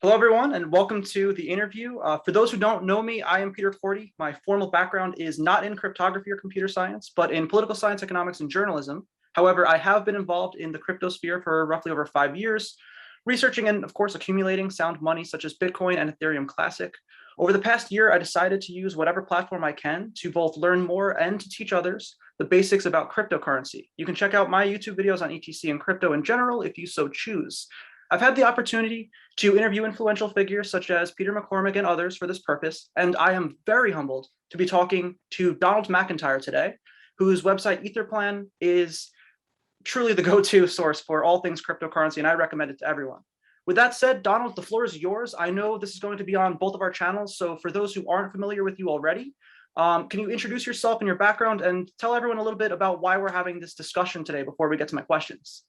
Hello, everyone, and welcome to the interview. For those who don't know me, I am Peter Cordi. My formal background is not in cryptography or computer science, but in political science, economics, and journalism. However, I have been involved in the crypto sphere for roughly over 5 years, researching and, of course, accumulating sound money such as Bitcoin and Ethereum Classic. Over the past year, I decided to use whatever platform I can to both learn more and to teach others the basics about cryptocurrency. You can check out my YouTube videos on ETC and crypto in general if you so choose. I've had the opportunity to interview influential figures such as Peter McCormack and others for this purpose, and I am very humbled to be talking to Donald McIntyre today, whose website Etherplan is truly the go-to source for all things cryptocurrency, and I recommend it to everyone. With that said, Donald, the floor is yours. I know this is going to be on both of our channels, so for those who aren't familiar with you already, can you introduce yourself and your background and tell everyone a little bit about why we're having this discussion today before we get to my questions?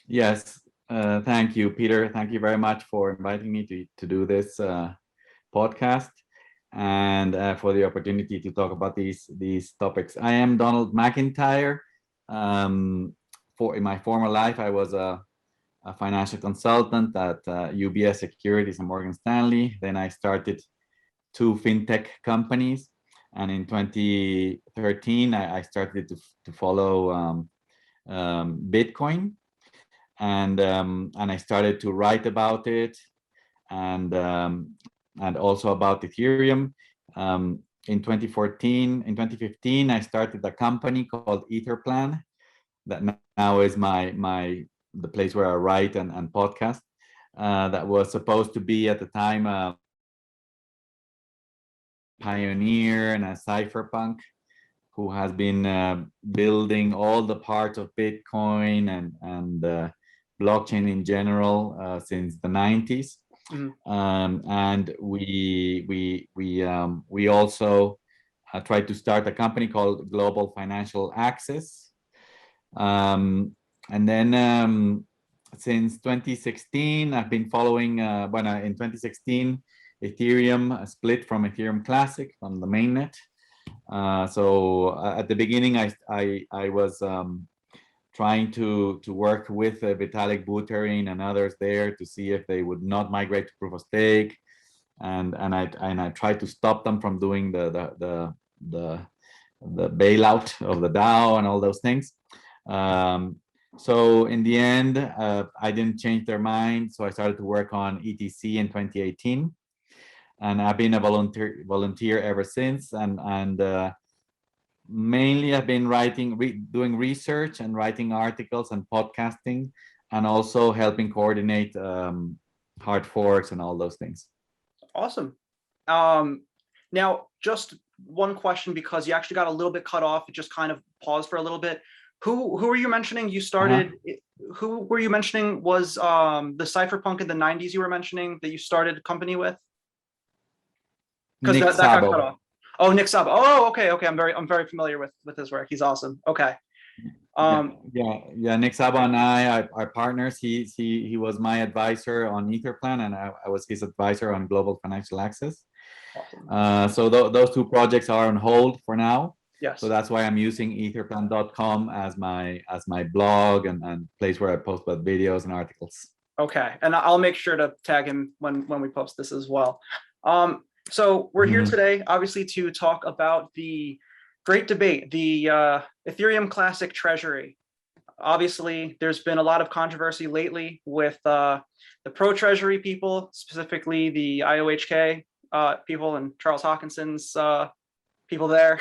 Yes. Thank you, Peter. Thank you very much for inviting me to do this podcast and for the opportunity to talk about these topics. I am Donald McIntyre. In my former life, I was a financial consultant at UBS Securities and Morgan Stanley. Then I started 2 fintech companies, and in 2013, I started to follow Bitcoin. And I started to write about it, and also about Ethereum. In 2015, I started a company called Etherplan that now is the place where I write and podcast. That was supposed to be at the time a pioneer and a cypherpunk who has been building all the parts of Bitcoin and blockchain in general since the 90s. And we also tried to start a company called Global Financial Access. And then since 2016, I've been following, in 2016, Ethereum split from Ethereum Classic, from the mainnet. So at the beginning, I was trying to work with Vitalik Buterin and others there to see if they would not migrate to proof of stake, and I tried to stop them from doing the bailout of the DAO and all those things. So in the end, I didn't change their mind, so I started to work on ETC in 2018, and I've been a volunteer ever since, and mainly I've been doing research and writing articles and podcasting, and also helping coordinate hard forks and all those things. Awesome. Now, just one question, because you actually got a little bit cut off. You just kind of paused for a little bit. Who were you mentioning? You started. Who were you mentioning was the cypherpunk in the 90s? You were mentioning that you started a company with. Because that got cut off. Oh, Nick Szabo. Oh, okay. I'm very familiar with his work. He's awesome. Okay. Yeah. Nick Szabo and I are partners. He was my advisor on Etherplan, and I was his advisor on Global Financial Access. Awesome. So those 2 projects are on hold for now. Yes. So that's why I'm using etherplan.com as my blog and place where I post about videos and articles. Okay, and I'll make sure to tag him when we post this as well. So we're here today, obviously, to talk about the great debate, the Ethereum Classic Treasury. Obviously, there's been a lot of controversy lately with the pro-Treasury people, specifically the IOHK people and Charles Hawkinson's people there,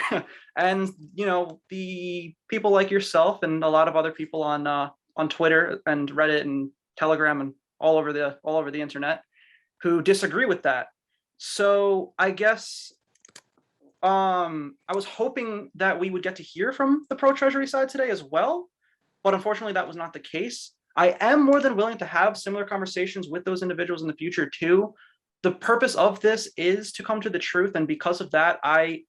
and the people like yourself and a lot of other people on Twitter and Reddit and Telegram and all over the internet who disagree with that. So I guess I was hoping that we would get to hear from the pro-Treasury side today as well, but unfortunately that was not the case. I am more than willing to have similar conversations with those individuals in the future too. The purpose of this is to come to the truth, and because of that, I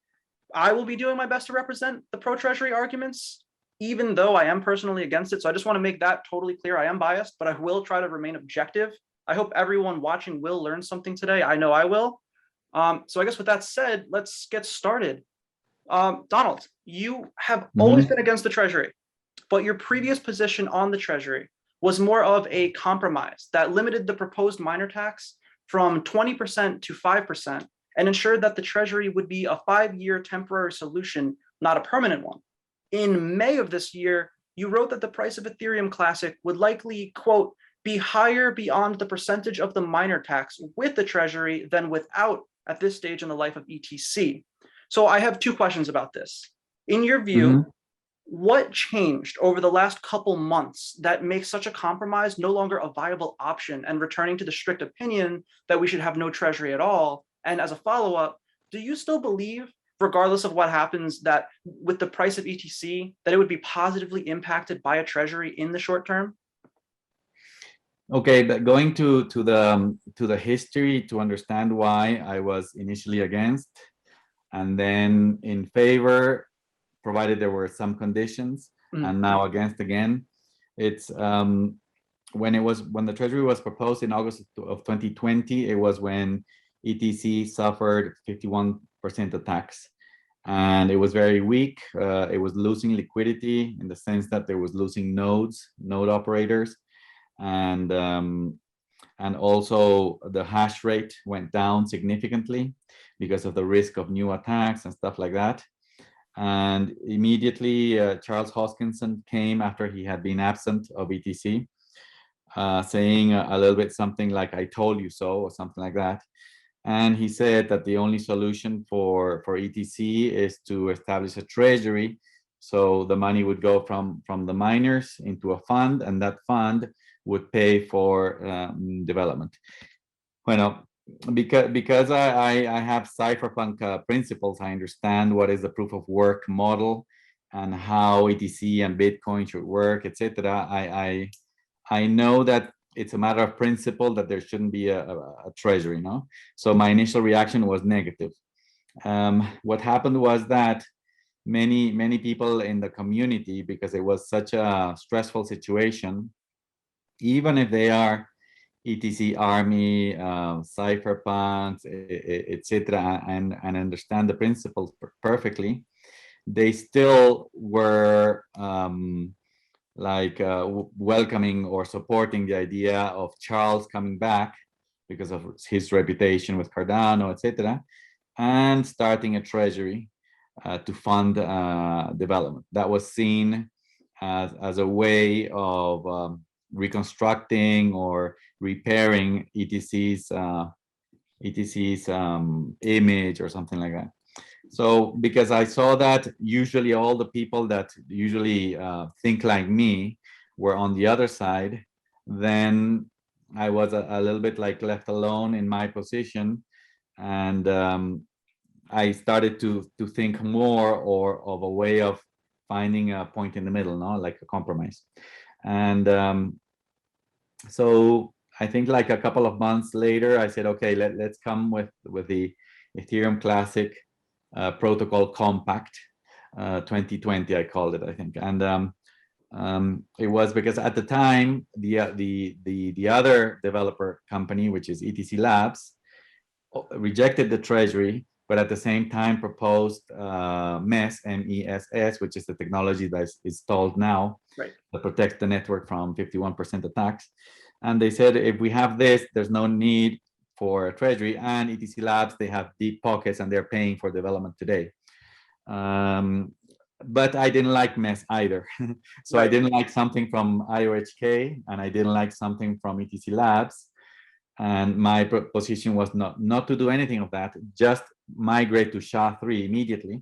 will be doing my best to represent the pro-Treasury arguments, even though I am personally against it. So I just want to make that totally clear. I am biased, but I will try to remain objective. I hope everyone watching will learn something today. I know I will. So I guess with that said, let's get started. Donald, you have always been against the Treasury, but your previous position on the Treasury was more of a compromise that limited the proposed minor tax from 20% to 5% and ensured that the Treasury would be a 5-year temporary solution, not a permanent one. In May of this year, you wrote that the price of Ethereum Classic would likely, quote, be higher beyond the percentage of the miner tax with the Treasury than without at this stage in the life of ETC. So I have two questions about this. In your view, what changed over the last couple months that makes such a compromise no longer a viable option and returning to the strict opinion that we should have no Treasury at all? And as a follow-up, do you still believe, regardless of what happens, that with the price of ETC, that it would be positively impacted by a Treasury in the short term? Okay, but going to the history to understand why I was initially against and then in favor, provided there were some conditions, and now against again. It's when the Treasury was proposed in August of 2020, it was when ETC suffered 51% of tax, and it was very weak. It was losing liquidity in the sense that there was losing node operators, and also the hash rate went down significantly because of the risk of new attacks and stuff like that. And immediately Charles Hoskinson came after he had been absent of ETC, saying a little bit something like, I told you so, or something like that. And he said that the only solution for ETC is to establish a treasury. So the money would go from the miners into a fund, and that fund would pay for development. Well, because I have cypherpunk principles, I understand what is the proof of work model and how ETC and Bitcoin should work, etc. I know that it's a matter of principle that there shouldn't be a treasury, no? So my initial reaction was negative. What happened was that many people in the community, because it was such a stressful situation, even if they are ETC army, cypherpunks, etc., and understand the principles perfectly, they still were welcoming or supporting the idea of Charles coming back because of his reputation with Cardano, etc., and starting a treasury to fund development. That was seen as a way of reconstructing or repairing ETC's image or something like that. So because I saw that usually all the people that usually think like me were on the other side, then I was a little bit like left alone in my position, and I started to think more or of a way of finding a point in the middle, no, like a compromise. And so I think like a couple of months later, I said, okay, let's come with the Ethereum Classic Protocol Compact 2020, I called it, I think. And it was because at the time, the other developer company, which is ETC Labs, rejected the Treasury, but at the same time proposed MESS, MESS, which is the technology that is installed now, right, that protects the network from 51% attacks. And they said, if we have this, there's no need for a Treasury, and ETC Labs, they have deep pockets and they're paying for development today. But I didn't like MESS either. So right. I didn't like something from IOHK, and I didn't like something from ETC Labs. And my position was not to do anything of that, just migrate to SHA-3 immediately,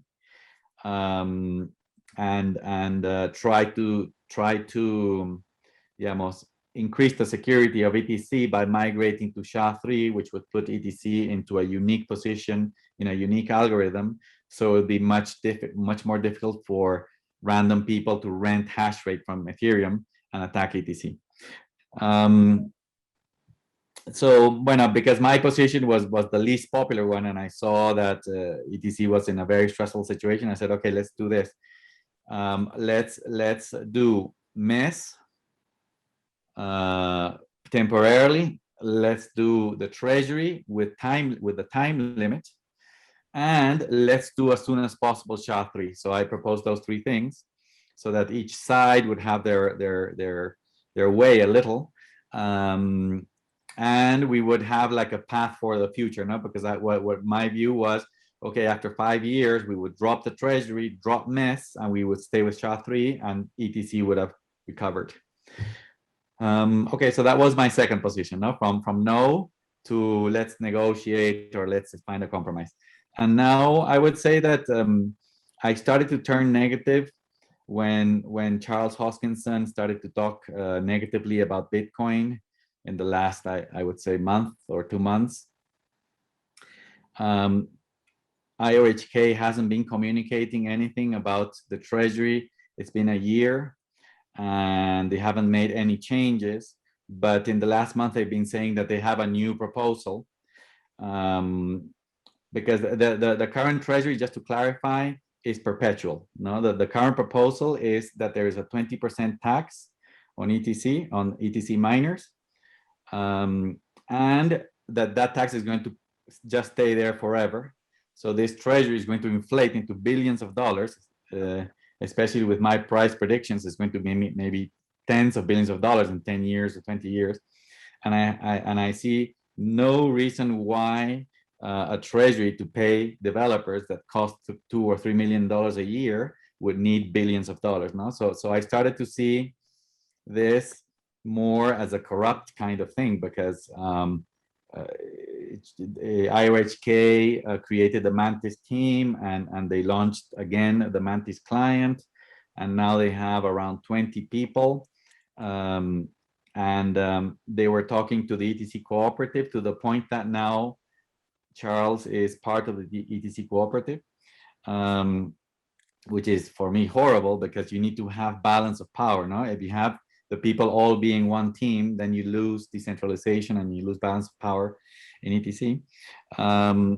and try to increase the security of ETC by migrating to SHA-3, which would put ETC into a unique position in a unique algorithm. So it would be much more difficult for random people to rent hash rate from Ethereum and attack ETC. So, bueno, because my position was the least popular one, and I saw that ETC was in a very stressful situation, I said, okay, let's do this. Let's do MESS temporarily. Let's do the Treasury with the time limit, and let's do as soon as possible SHA-3. So I proposed those three things, so that each side would have their way a little. and we would have like a path for the future, no? Because what my view was, okay, after 5 years, we would drop the treasury, drop NES, and we would stay with SHA-3, and ETC would have recovered. Okay, so that was my second position, no? From no to let's negotiate or let's find a compromise. And now I would say that I started to turn negative when Charles Hoskinson started to talk negatively about Bitcoin in the last, I would say, month or 2 months. IOHK hasn't been communicating anything about the Treasury. It's been a year and they haven't made any changes. But in the last month, they've been saying that they have a new proposal. Because the current Treasury, just to clarify, is perpetual. No, the current proposal is that there is a 20% tax on ETC miners, and that tax is going to just stay there forever. So this Treasury is going to inflate into billions of dollars, especially with my price predictions. It's going to be maybe tens of billions of dollars in 10 years or 20 years, and I see no reason why a Treasury to pay developers that cost $2 or $3 million a year would need billions of dollars. No, so I started to see this more as a corrupt kind of thing, because IOHK created the Mantis team, and they launched again the Mantis client, and now they have around 20 people. They were talking to the ETC Cooperative to the point that now Charles is part of the ETC Cooperative, which is for me horrible, because you need to have balance of power. No, if you have the people all being one team, then you lose decentralization and you lose balance of power in ETC. I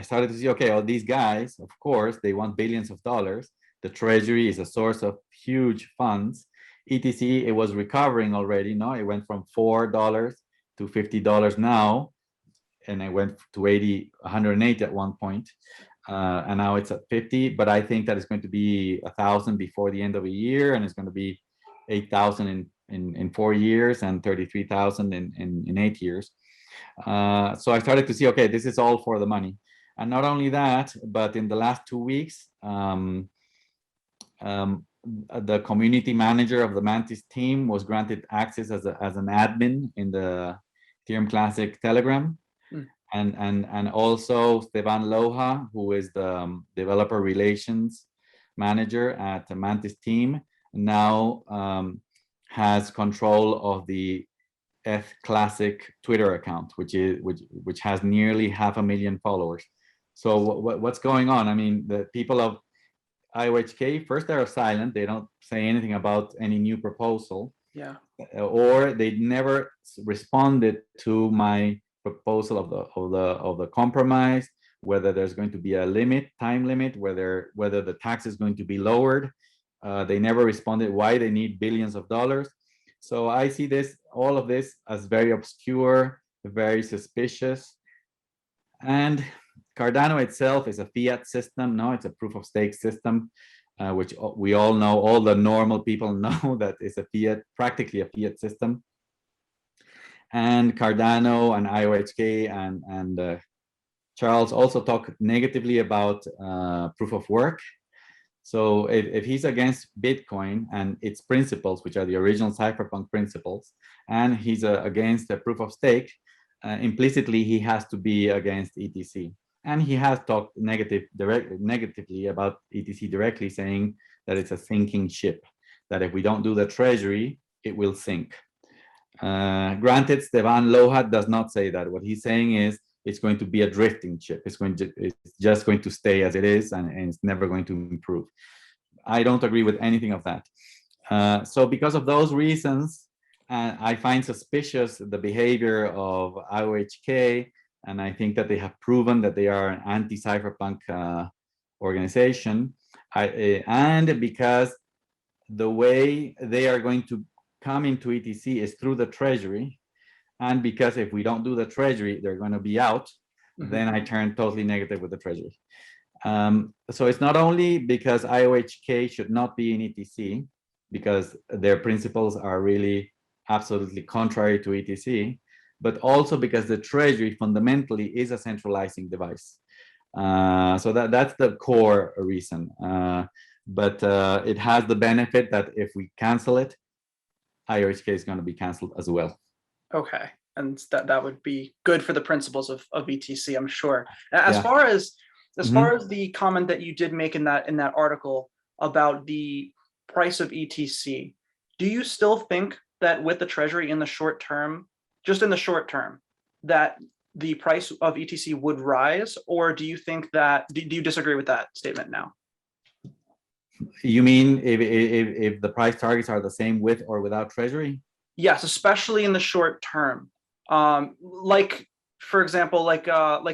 started to see, okay, all these guys, of course, they want billions of dollars. The Treasury is a source of huge funds. ETC, it was recovering already. No, it went from $4 to $50 now, and it went to 108 at one point, and now it's at 50. But I think that it's going to be 1,000 before the end of the year, and it's going to be 8,000 in 4 years and 33,000 in 8 years. So I started to see, okay, this is all for the money. And not only that, but in the last 2 weeks, the community manager of the Mantis team was granted access as an admin in the Ethereum Classic Telegram. And also Stevan Lohja, who is the developer relations manager at the Mantis team, now has control of the ETH Classic Twitter account, which has nearly 500,000 followers. So what's going on? I mean, the people of IOHK, first they're silent, they don't say anything about any new proposal, or they never responded to my proposal of the compromise, whether there's going to be a time limit, whether the tax is going to be lowered. They never responded why they need billions of dollars. So I see all of this as very obscure, very suspicious. And Cardano itself is a fiat system. No, it's a proof of stake system, which we all know, all the normal people know that it's practically a fiat system. And Cardano and IOHK and Charles also talk negatively about proof of work. So if he's against Bitcoin and its principles, which are the original cypherpunk principles, and he's against the proof of stake, implicitly he has to be against ETC. And he has talked negatively about ETC directly, saying that it's a sinking ship, that if we don't do the Treasury, it will sink. Granted, Stevan Lohja does not say that. What he's saying is it's going to be a drifting ship. It's just going to stay as it is, and it's never going to improve. I don't agree with anything of that. So because of those reasons, I find suspicious the behavior of IOHK, and I think that they have proven that they are an anti-cypherpunk organization. And because the way they are going to come into ETC is through the Treasury, and because if we don't do the Treasury, they're going to be out, then I turn totally negative with the Treasury. So it's not only because IOHK should not be in ETC, because their principles are really absolutely contrary to ETC, but also because the Treasury fundamentally is a centralizing device. So that's the core reason. But it has the benefit that if we cancel it, IOHK is going to be canceled as well. Okay, and that would be good for the principles of ETC, I'm sure. As far as the comment that you did make in that article about the price of ETC, do you still think that with the Treasury in the short term, just in the short term, that the price of ETC would rise, or do you think that, do you disagree with that statement now? You mean if the price targets are the same with or without Treasury? Yes, especially in the short term. Like, for example, like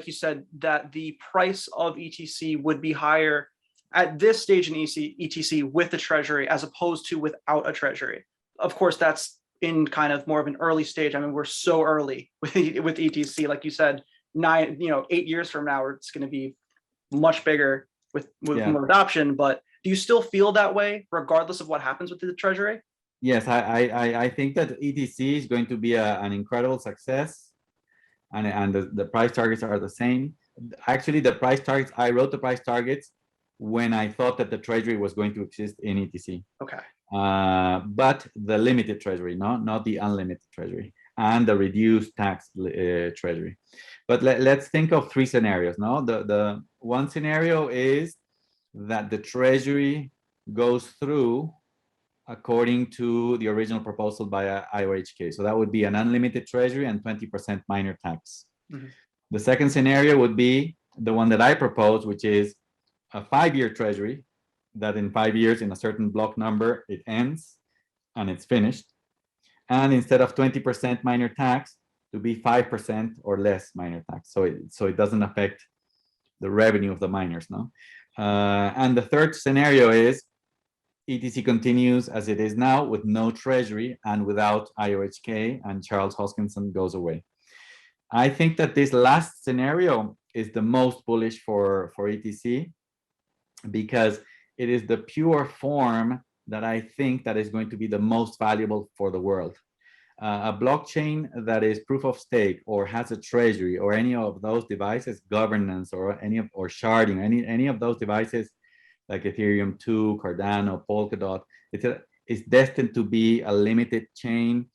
you said, that the price of ETC would be higher at this stage in ETC with the Treasury as opposed to without a Treasury. Of course, that's in kind of more of an early stage. I mean, we're so early with ETC, like you said, 8 years from now, it's going to be much bigger with more adoption. But do you still feel that way, regardless of what happens with the Treasury? Yes, I think that ETC is going to be an incredible success, and the price targets are the same. Actually, the price targets, I wrote the price targets when I thought that the Treasury was going to exist in ETC. Okay. But the limited Treasury, not the unlimited Treasury, and the reduced tax Treasury. But let's think of three scenarios. No, the one scenario is that the Treasury goes through according to the original proposal by IOHK. So that would be an unlimited Treasury and 20% minor tax. Mm-hmm. The second scenario would be the one that I proposed, which is a 5-year Treasury, that in 5 years, in a certain block number, it ends and it's finished. And instead of 20% minor tax, to be 5% or less minor tax. So it doesn't affect the revenue of the miners, no? And the third scenario is ETC continues as it is now with no Treasury and without IOHK, and Charles Hoskinson goes away. I think that this last scenario is the most bullish for ETC, because it is the pure form that I think that is going to be the most valuable for the world. A blockchain that is proof of stake or has a Treasury or any of those devices, governance or sharding, any of those devices like Ethereum 2, Cardano, Polkadot, it's destined to be a limited chain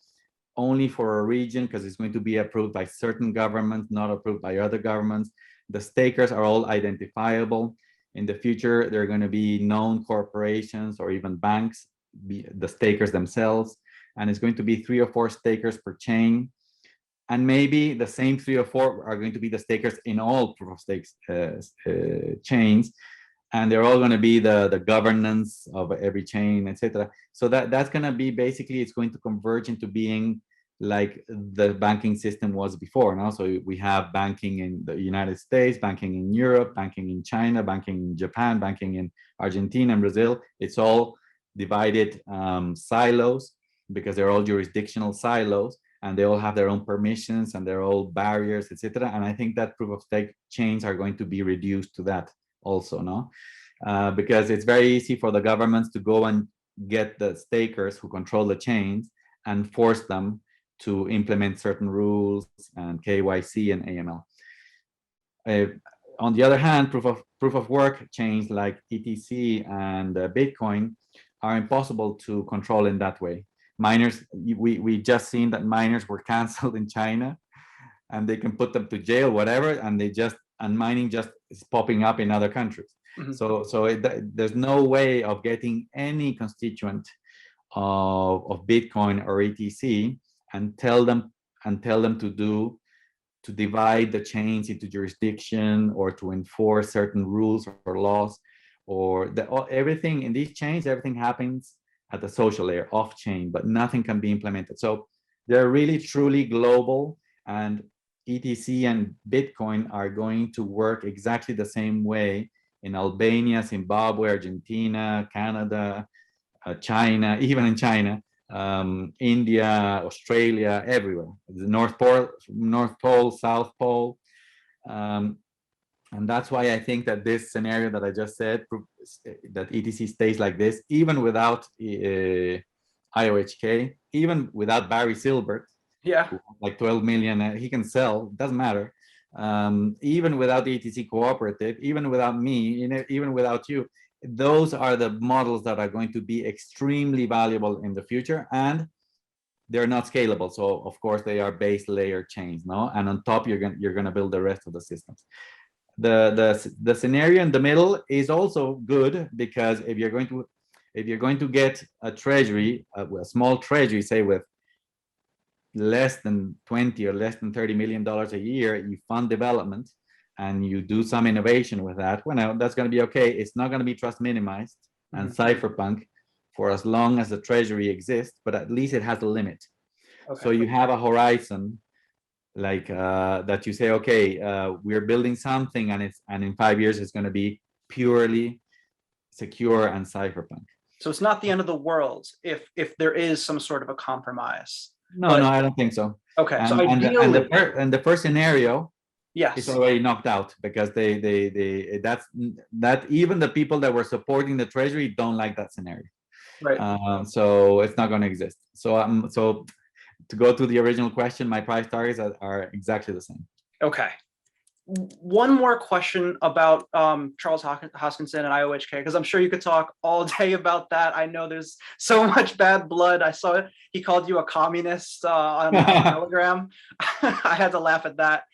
only for a region, because it's going to be approved by certain governments, not approved by other governments. The stakers are all identifiable. In the future, there are going to be known corporations or even banks, the stakers themselves, and it's going to be 3 or 4 stakers per chain. And maybe the same 3 or 4 are going to be the stakers in all proof of stakes chains. And they're all going to be the governance of every chain, etc. So that's going to be basically, it's going to converge into being like the banking system was before. Now, so we have banking in the United States, banking in Europe, banking in China, banking in Japan, banking in Argentina and Brazil. It's all divided silos, because they're all jurisdictional silos, and they all have their own permissions and their own barriers, etc. And I think that proof of stake chains are going to be reduced to that also, no? Because it's very easy for the governments to go and get the stakers who control the chains and force them to implement certain rules and KYC and AML. On the other hand, proof of work chains like ETC and Bitcoin are impossible to control in that way. Miners, we just seen that miners were canceled in China, and they can put them to jail, whatever, and mining just is popping up in other countries. Mm-hmm. So there's no way of getting any constituent of Bitcoin or ETC and tell them to divide the chains into jurisdiction, or to enforce certain rules or laws, or everything in these chains, everything happens at the social layer, off chain, but nothing can be implemented. So they're really truly global, and ETC and Bitcoin are going to work exactly the same way in Albania, Zimbabwe, Argentina, Canada, China, even in China, India, Australia, everywhere. The North Pole, South Pole. And that's why I think that this scenario that I just said, that ETC stays like this, even without IOHK, even without Barry Silbert, Yeah. like 12 million, he can sell, doesn't matter. Even without the ETC cooperative, even without me, even without you, those are the models that are going to be extremely valuable in the future, and they're not scalable. So of course they are base layer chains, no? And on top you're gonna build the rest of the systems. The scenario in the middle is also good, because if you're going to get a treasury, a small treasury, say with less than 20 or less than $30 million a year, you fund development and you do some innovation with that, well, that's going to be okay. It's not going to be trust minimized and cypherpunk for as long as the treasury exists, but at least it has a limit. Okay. So you have a horizon, like that you say, okay, we're building something, and in 5 years it's going to be purely secure and cypherpunk. So it's not the end of the world if there is some sort of a compromise. No, no, I don't think so. Okay, and, so ideally, and the first scenario, yes, it's already knocked out, because that even the people that were supporting the treasury don't like that scenario. Right. So it's not going to exist. So to go to the original question, my price targets are exactly the same. Okay. One more question about Charles Hoskinson and IOHK, because I'm sure you could talk all day about that. I know there's so much bad blood. I saw it. He called you a communist on Telegram. I had to laugh at that.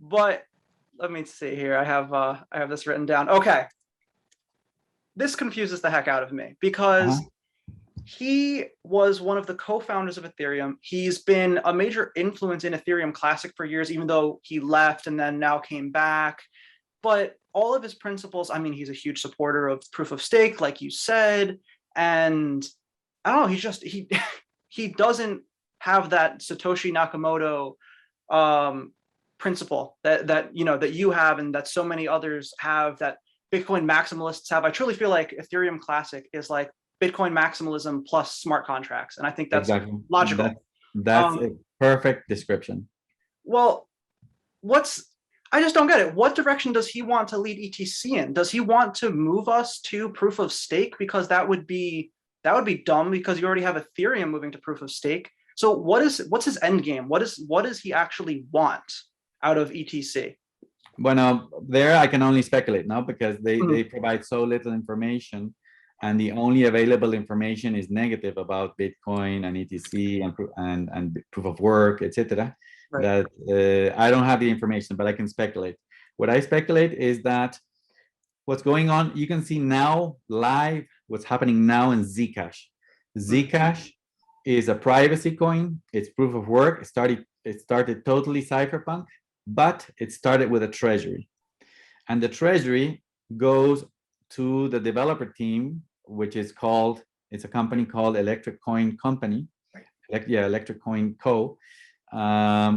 But let me see here. I have this written down. Okay. This confuses the heck out of me, because he was one of the co-founders of Ethereum. He's been a major influence in Ethereum Classic for years, even though he left and then now came back. But all of his principles, I mean, he's a huge supporter of proof of stake, like you said. And I don't know, he doesn't have that Satoshi Nakamoto principle that you have, and that so many others have, that Bitcoin maximalists have. I truly feel like Ethereum Classic is like Bitcoin maximalism plus smart contracts, and I think that's exactly logical. That's a perfect description. Well, I just don't get it. What direction does he want to lead ETC in? Does he want to move us to proof of stake? Because that would be dumb, because you already have Ethereum moving to proof of stake. So what's his end game? What does he actually want out of ETC? Well, there I can only speculate now, because they provide so little information, and the only available information is negative about Bitcoin and ETC and proof of work, etc. Right. That I don't have the information, but I can speculate. What I speculate is that what's going on, you can see now live what's happening now in Zcash. Zcash is a privacy coin. It's proof of work. It started totally cypherpunk, but it started with a treasury, and the treasury goes to the developer team, which is it's a company called Electric Coin Company, Electric Coin Co.,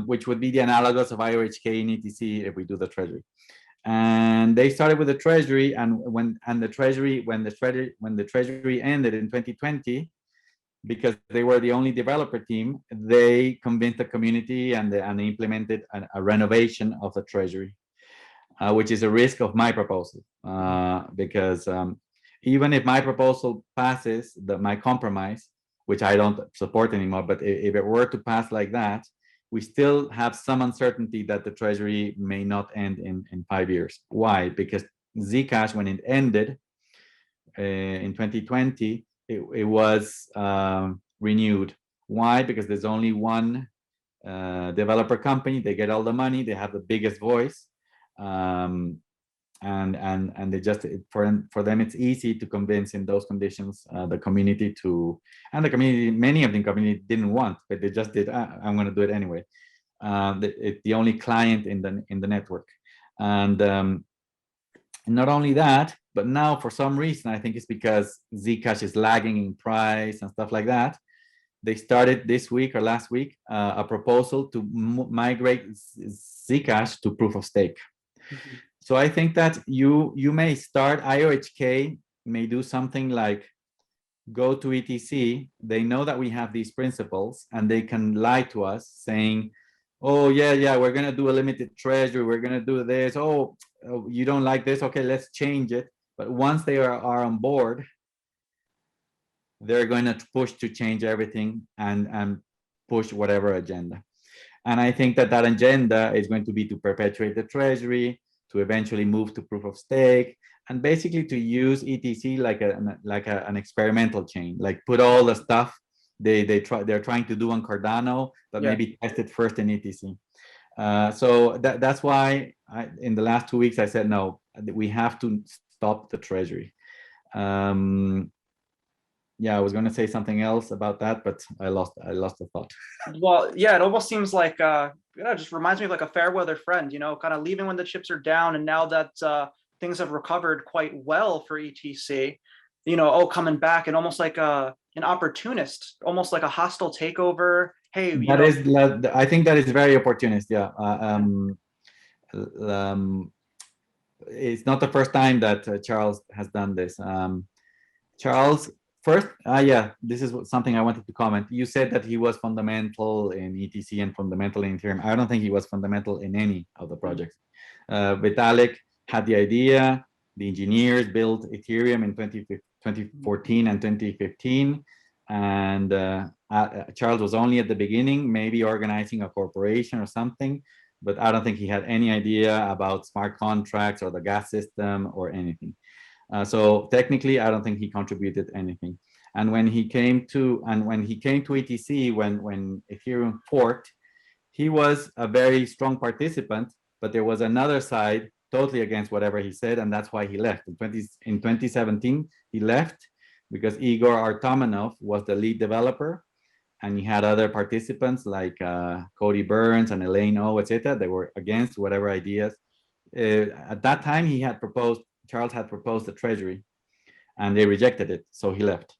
which would be the analogous of IOHK and ETC if we do the treasury. And they started with the treasury, and when the treasury ended in 2020, because they were the only developer team, they convinced the community and they implemented a renovation of the treasury, which is a risk of my proposal, because even if my proposal passes, my compromise, which I don't support anymore, but if it were to pass like that, we still have some uncertainty that the treasury may not end in 5 years. Why? Because Zcash, when it ended in 2020, it was renewed. Why? Because there's only one developer company. They get all the money. They have the biggest voice. And they just, for them it's easy to convince in those conditions the community to, and the community, many of the community didn't want, but they just did. I'm going to do it anyway. It's the only client in the network, and not only that, but now for some reason, I think it's because Zcash is lagging in price and stuff like that, they started this week or last week a proposal to migrate Zcash to proof of stake. Mm-hmm. So I think that you may start, IOHK may do something like go to ETC. They know that we have these principles, and they can lie to us saying oh yeah, we're gonna do a limited treasury, we're gonna do this. Oh, you don't like this? Okay, let's change it. But once they are on board, they're going to push to change everything and push whatever agenda. And I think that that agenda is going to be to perpetuate the treasury, to eventually move to proof of stake, and basically to use ETC like an experimental chain, like put all the stuff they're trying to do on Cardano, but Yeah. maybe test it first in ETC. So that's why in the last 2 weeks I said no, we have to stop the treasury. Yeah, I was going to say something else about that, but I lost the thought. Well, yeah, it almost seems like it just reminds me of like a fair weather friend, kind of leaving when the chips are down, and now that things have recovered quite well for ETC, coming back and almost like an opportunist, almost like a hostile takeover. Hey, I think that is very opportunist. Yeah. It's not the first time that Charles has done this. Charles, first, yeah, this is something I wanted to comment. You said that he was fundamental in ETC and fundamental in Ethereum. I don't think he was fundamental in any of the projects. Vitalik had the idea. The engineers built Ethereum in 2014 and 2015. And Charles was only at the beginning, maybe organizing a corporation or something, but I don't think he had any idea about smart contracts or the gas system or anything. So technically, I don't think he contributed anything. And when he came to ETC, when Ethereum forked, he was a very strong participant, but there was another side totally against whatever he said, and that's why he left. In 2017, he left because Igor Artamanov was the lead developer, and he had other participants like Cody Burns and Elaine O, etc. They were against whatever ideas. At that time, Charles had proposed a treasury, and they rejected it, so he left.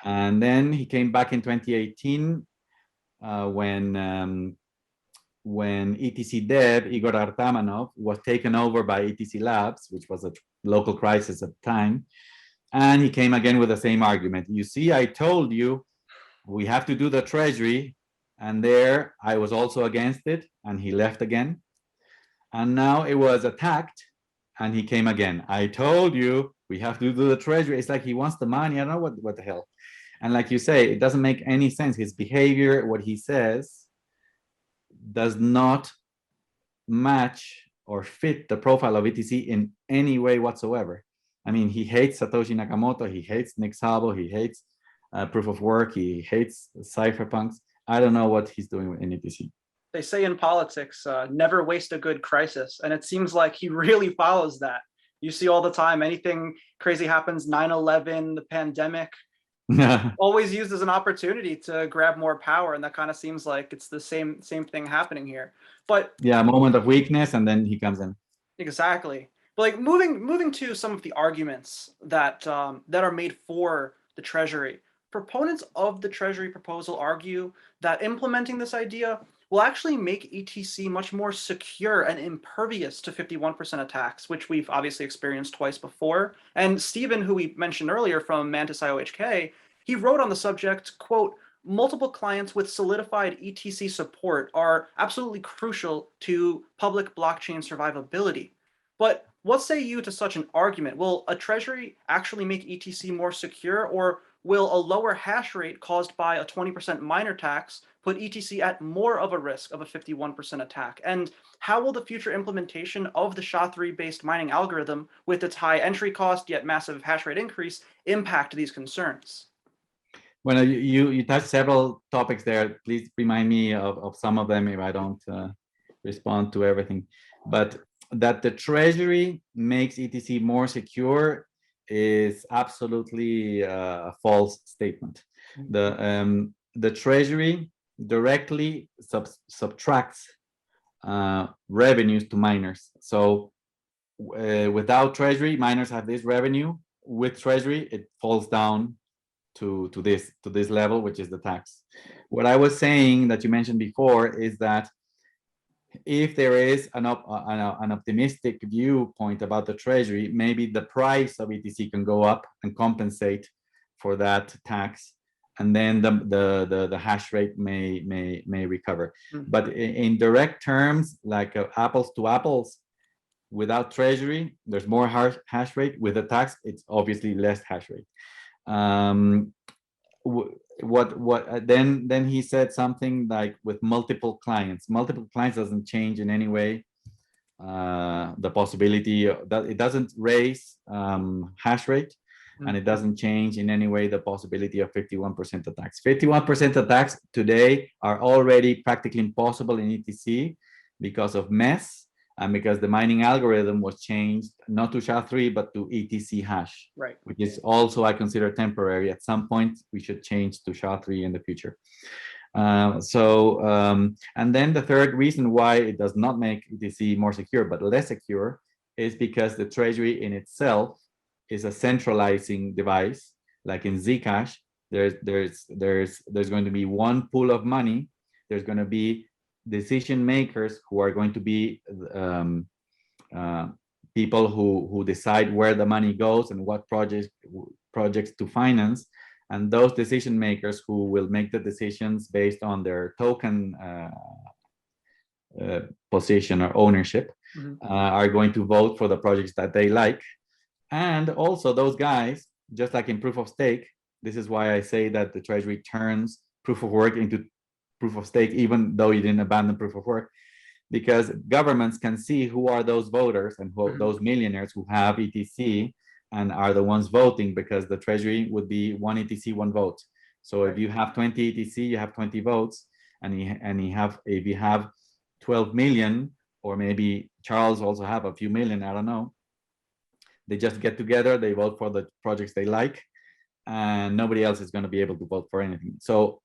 And then he came back in 2018 when ETC dev Igor Artamanov was taken over by ETC Labs, which was a local crisis at the time, and he came again with the same argument. You see, I told you we have to do the treasury, and there I was also against it, and he left again. And now it was attacked, and he came again. I told you we have to do the treasury. It's like he wants the money. I don't know what the hell. And like you say, it doesn't make any sense. His behavior, what he says, does not match or fit the profile of ETC in any way whatsoever. I mean, he hates Satoshi Nakamoto, he hates Nick Szabo, he hates proof of work, he hates cypherpunks. I don't know what he's doing in ETC. They say in politics, never waste a good crisis. And it seems like he really follows that. You see all the time, anything crazy happens, 9/11, the pandemic, always used as an opportunity to grab more power. And that kind of seems like it's the same thing happening here. But yeah, a moment of weakness, and then he comes in. Exactly. But like moving to some of the arguments that that are made for the Treasury. Proponents of the Treasury proposal argue that implementing this idea will actually make ETC much more secure and impervious to 51% attacks, which we've obviously experienced twice before. And Steven, who we mentioned earlier from Mantis IOHK, he wrote on the subject, quote, multiple clients with solidified ETC support are absolutely crucial to public blockchain survivability. But what say you to such an argument? Will a treasury actually make ETC more secure, or will a lower hash rate caused by a 20% miner tax put ETC at more of a risk of a 51% attack? And how will the future implementation of the SHA-3 based mining algorithm, with its high entry cost yet massive hash rate increase, impact these concerns? Well, you touched several topics there. Please remind me of some of them if I don't respond to everything. But that the Treasury makes ETC more secure is absolutely a false statement. The Treasury directly subtracts revenues to miners. So without Treasury, miners have this revenue. With Treasury, it falls down to this level, which is the tax. What I was saying that you mentioned before is that if there is an optimistic viewpoint about the Treasury, maybe the price of ETC can go up and compensate for that tax. and then the hash rate may recover. Mm-hmm. But in direct terms, like apples to apples, without Treasury, there's more hash rate. With the tax, it's obviously less hash rate. Then he said something like with multiple clients doesn't change in any way the possibility that it doesn't raise hash rate, and it doesn't change in any way the possibility of 51% attacks. 51% attacks today are already practically impossible in ETC because of MES and because the mining algorithm was changed not to SHA-3 but to ETC hash, right, which is also I consider temporary. At some point we should change to SHA-3 in the future. And then the third reason why it does not make ETC more secure but less secure is because the Treasury in itself is a centralizing device. Like in Zcash, there's going to be one pool of money. There's going to be decision makers who are going to be people who decide where the money goes and what projects to finance. And those decision makers who will make the decisions based on their token position or ownership are going to vote for the projects that they like. And also those guys, just like in proof of stake, this is why I say that the Treasury turns proof of work into proof of stake, even though you didn't abandon proof of work, because governments can see who are those voters and those millionaires who have ETC and are the ones voting, because the Treasury would be one ETC, one vote. So if you have 20 ETC, you have 20 votes, and if you have 12 million, or maybe Charles also have a few million, I don't know. They just get together, they vote for the projects they like, and nobody else is going to be able to vote for anything. So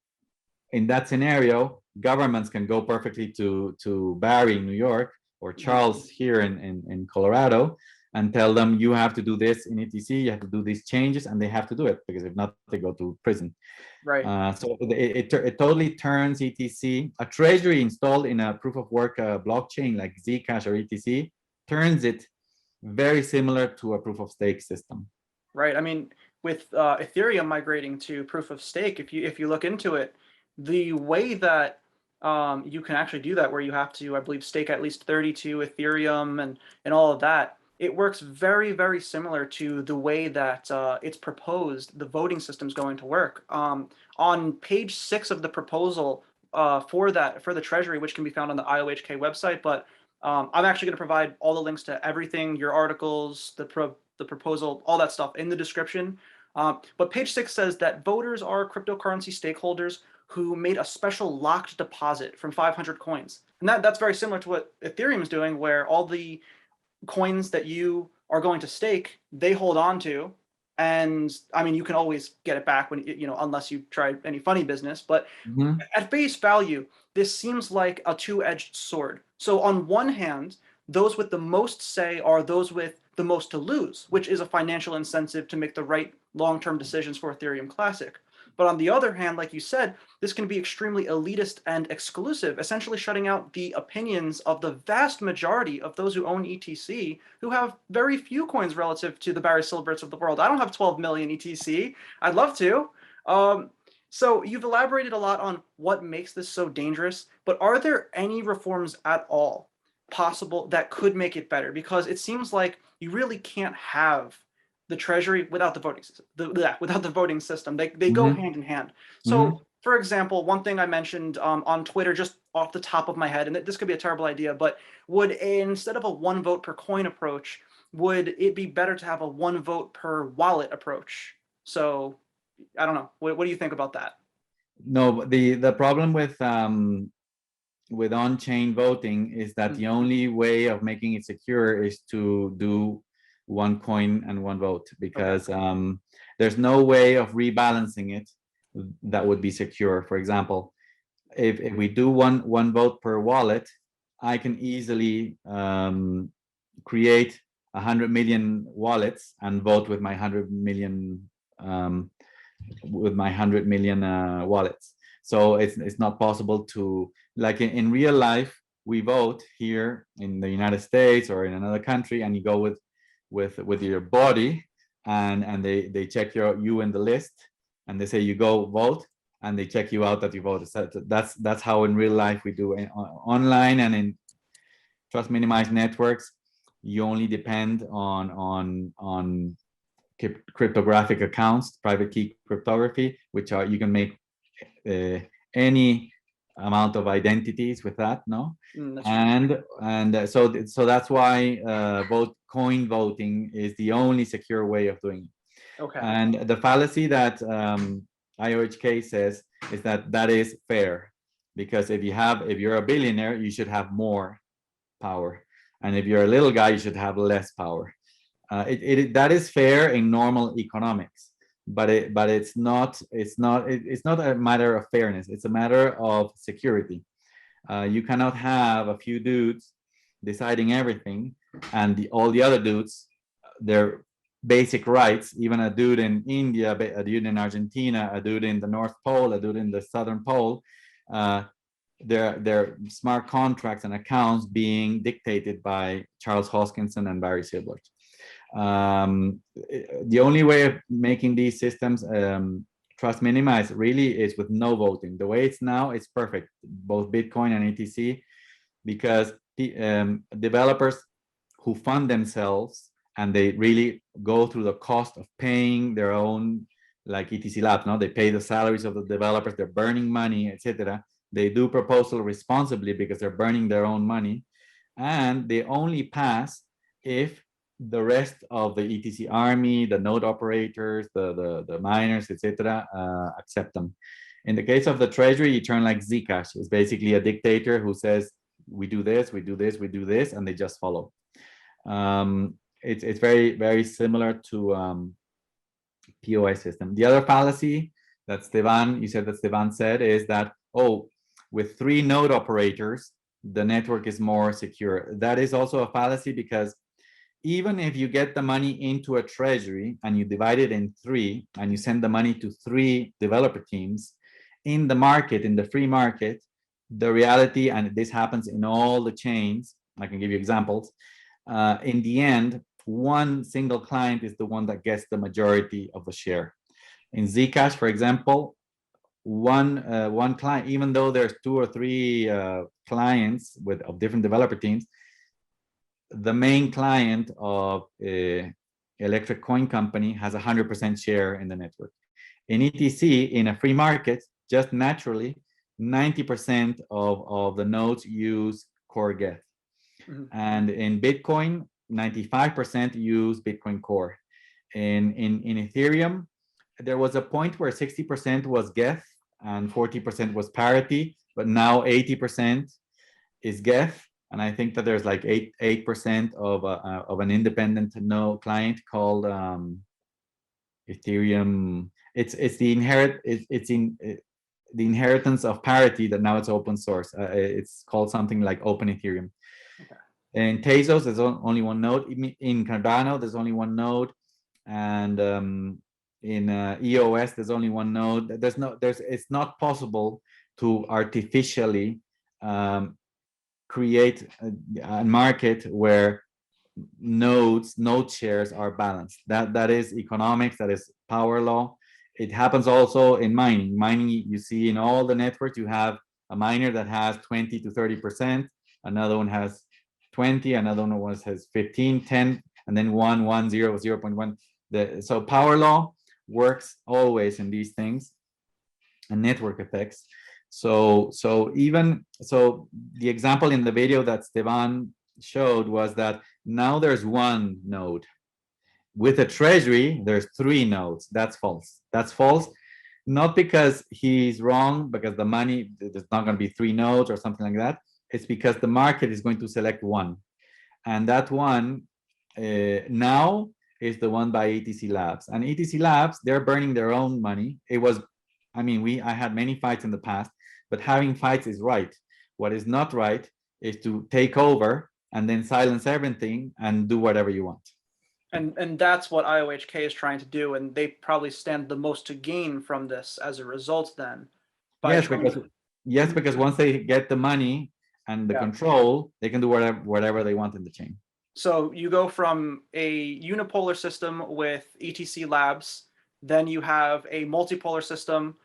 in that scenario, governments can go perfectly to Barry in New York or Charles here in Colorado and tell them, you have to do this in ETC, you have to do these changes, and they have to do it, because if not, they go to prison. right. So it totally turns ETC, a Treasury installed in a proof of work blockchain like Zcash or ETC, turns it very similar to a proof of stake system. Right. I mean, with Ethereum migrating to proof of stake, if you look into it, the way that you can actually do that, where you have to, I believe, stake at least 32 Ethereum and all of that, it works very, very similar to the way that it's proposed the voting system is going to work. On page 6 of the proposal for the Treasury, which can be found on the IOHK website, but I'm actually going to provide all the links to everything, your articles, the proposal, all that stuff in the description. But page 6 says that voters are cryptocurrency stakeholders who made a special locked deposit from 500 coins. And that's very similar to what Ethereum is doing, where all the coins that you are going to stake, they hold on to. And I mean, you can always get it back when, unless you try any funny business. But at face value, this seems like a two-edged sword. So on one hand, those with the most say are those with the most to lose, which is a financial incentive to make the right long-term decisions for Ethereum Classic. But on the other hand, like you said, this can be extremely elitist and exclusive, essentially shutting out the opinions of the vast majority of those who own ETC, who have very few coins relative to the Barry Silberts of the world. I don't have 12 million ETC. I'd love to. So you've elaborated a lot on what makes this so dangerous, but are there any reforms at all possible that could make it better? Because it seems like you really can't have the Treasury without the voting system. Without the voting system, they go hand in hand. So, for example, one thing I mentioned on Twitter, just off the top of my head, and this could be a terrible idea, but instead of a one vote per coin approach, would it be better to have a one vote per wallet approach? So, I don't know. What do you think about that? No, the problem with on-chain voting is that the only way of making it secure is to do one coin and one vote, because there's no way of rebalancing it that would be secure. For example, if we do one vote per wallet, I can easily create 100 million wallets and vote with my 100 million wallets. So it's not possible to, like in real life, we vote here in the United States or in another country, and you go with your body, and they check you in the list, and they say you go vote, and they check you out that you voted. So that's how in real life we do it. Online and in trust minimized networks, you only depend on cryptographic accounts, private key cryptography, which are, you can make any amount of identities with that, no? So that's why coin voting is the only secure way of doing it. Okay. And the fallacy that IOHK says is that is fair, because if you're a billionaire, you should have more power, and if you're a little guy, you should have less power. That is fair in normal economics, but it's not a matter of fairness. It's a matter of security. You cannot have a few dudes deciding everything, and all the other dudes, their basic rights, even a dude in India, a dude in Argentina, a dude in the North Pole, a dude in the Southern Pole, their smart contracts and accounts being dictated by Charles Hoskinson and Barry Silbert. The only way of making these systems trust minimized really is with no voting. The way it's now, it's perfect, both Bitcoin and ETC, because the developers who fund themselves and they really go through the cost of paying their own, like ETC Labs, no, they pay the salaries of the developers, they're burning money, etc. They do proposal responsibly because they're burning their own money, and they only pass if the rest of the ETC army, the node operators, the miners, etc., accept them. In the case of the Treasury, you turn like Zcash. It's basically a dictator who says, we do this, we do this, we do this, and they just follow. It's very, very similar to POI system. The other fallacy that Stevan said is that, oh, with 3 node operators, the network is more secure. That is also a fallacy, because even if you get the money into a treasury and you divide it in 3 and you send the money to 3 developer teams, in the market, in the free market, the reality, and this happens in all the chains, I can give you examples, in the end, one single client is the one that gets the majority of the share. In Zcash, for example, one client, even though there's 2 or 3 clients of different developer teams, the main client of Electric Coin Company has 100% share in the network. In ETC, in a free market, just naturally, 90% of the nodes use Core Geth. And in Bitcoin, 95% use Bitcoin Core. In Ethereum, there was a point where 60% was Geth and 40% was parity, but now 80% is Geth. And I think that there's like 8% of an independent node client called Ethereum. It's the inheritance of parity that now it's open source. It's called something like Open Ethereum. Okay. In Tezos, there's only one node. In Cardano, there's only one node, and in EOS, there's only one node. It's not possible to artificially create a market where node shares are balanced. That is economics. That is power law. It happens also in mining. Mining, you see in all the networks, you have a miner that has 20 to 30%, another one has 20, another one has 15, 10, and then 1, 0, 0.1. So power law works always in these things, and network effects. So the example in the video that Stevan showed was that now there's one node. With a treasury, there's 3 nodes. That's false. That's false, not because he's wrong, because the money, there's not going to be 3 nodes or something like that. It's because the market is going to select one. And that one now is the one by ETC Labs. And ETC Labs, they're burning their own money. I had many fights in the past, but having fights is right. What is not right is to take over and then silence everything and do whatever you want. And that's what IOHK is trying to do, and they probably stand the most to gain from this as a result then. Yes, because once they get the money and the control, they can do whatever they want in the chain. So you go from a unipolar system with ETC Labs Then you have a multipolar system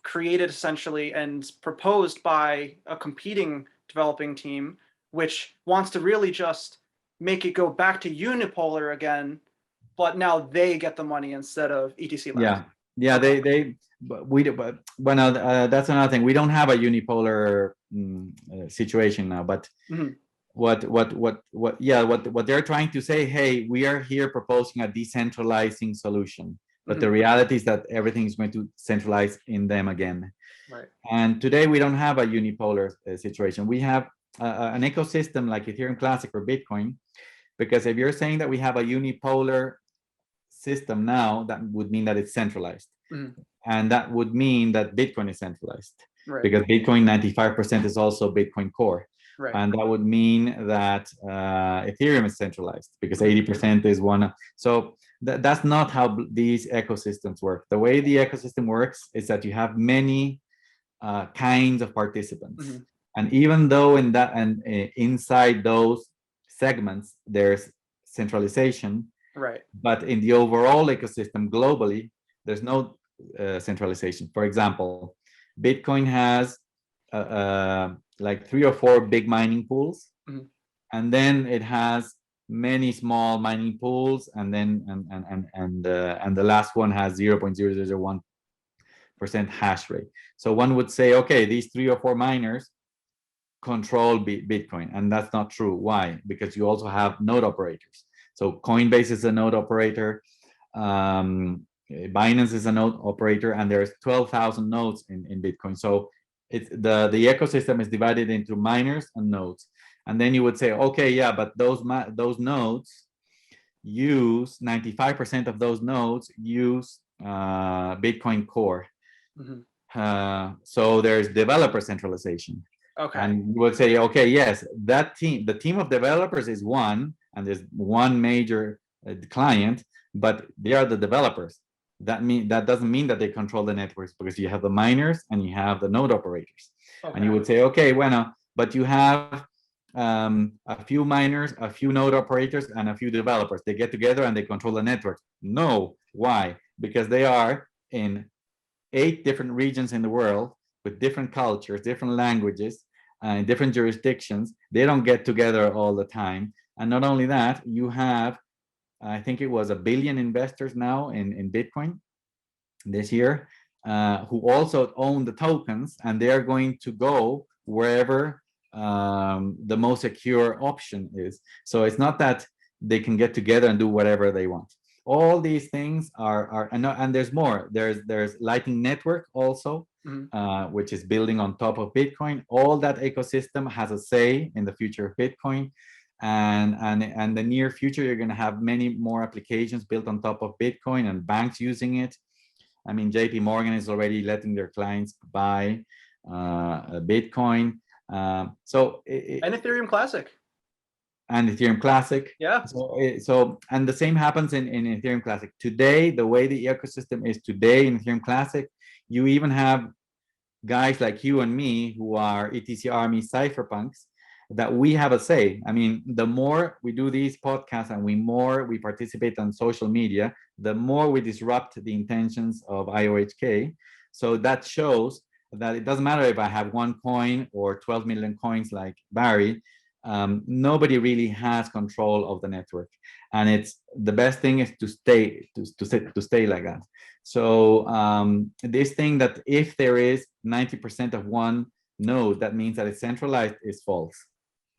created essentially and proposed by a competing developing team, which wants to really just make it go back to unipolar again, but now they get the money instead of ETC Labs. Yeah, Okay. but no, that's another thing. We don't have a unipolar situation now, but Mhm. what they're trying to say, hey, we are here proposing a decentralizing solution, but the reality is that everything is going to centralize in them again. Right. And today we don't have a unipolar situation. We have an ecosystem like Ethereum Classic or Bitcoin, because if you're saying that we have a unipolar system now, that would mean that it's centralized. And that would mean that Bitcoin is centralized, Right. because Bitcoin 95% is also Bitcoin Core. Right. And that would mean that Ethereum is centralized because 80% is one. So that's not how these ecosystems work. The way the ecosystem works is that you have many kinds of participants. And even though in that and inside those segments, there's centralization, Right. but in the overall ecosystem globally, there's no centralization. For example, Bitcoin has like 3 or 4 big mining pools, and then it has many small mining pools, and then and the last one has 0.0001% hash rate. So one would say, okay, these 3 or 4 miners control Bitcoin, and that's not true. Why? Because you also have node operators. So Coinbase is a node operator, Binance is a node operator, and there's 12,000 nodes in Bitcoin. So it's the ecosystem is divided into miners and nodes. And then you would say, okay, yeah, but those nodes use 95% of those nodes use Bitcoin Core. So there's developer centralization. Okay. And you would say, okay, yes, that team, the team of developers is one, and there's one major client, but they are the developers. That doesn't mean that they control the networks, because you have the miners and you have the node operators. Okay. And you would say, okay, bueno, but you have a few miners, a few node operators, and a few developers. They get together and they control the network. No, why? Because they are in 8 different regions in the world with different cultures, different languages, in different jurisdictions. They don't get together all the time. And not only that, you have, I think it was 1 billion investors now in Bitcoin this year, who also own the tokens, and they are going to go wherever the most secure option is. So it's not that they can get together and do whatever they want. All these things are and there's more. There's Lightning Network also, which is building on top of Bitcoin. All that ecosystem has a say in the future of Bitcoin, and the near future, you're going to have many more applications built on top of Bitcoin and banks using it. I mean, JP Morgan is already letting their clients buy Bitcoin. And Ethereum Classic. And Ethereum Classic. Yeah. So and the same happens in Ethereum Classic. Today, the way the ecosystem is today in Ethereum Classic, you even have guys like you and me who are ETC Army cypherpunks, that we have a say. I mean, the more we do these podcasts and we participate on social media, the more we disrupt the intentions of IOHK. So that shows that it doesn't matter if I have 1 coin or 12 million coins like Barry. Nobody really has control of the network, and it's the best thing is to stay like that. So this thing that if there is 90% of one node, that means that it's centralized, is false.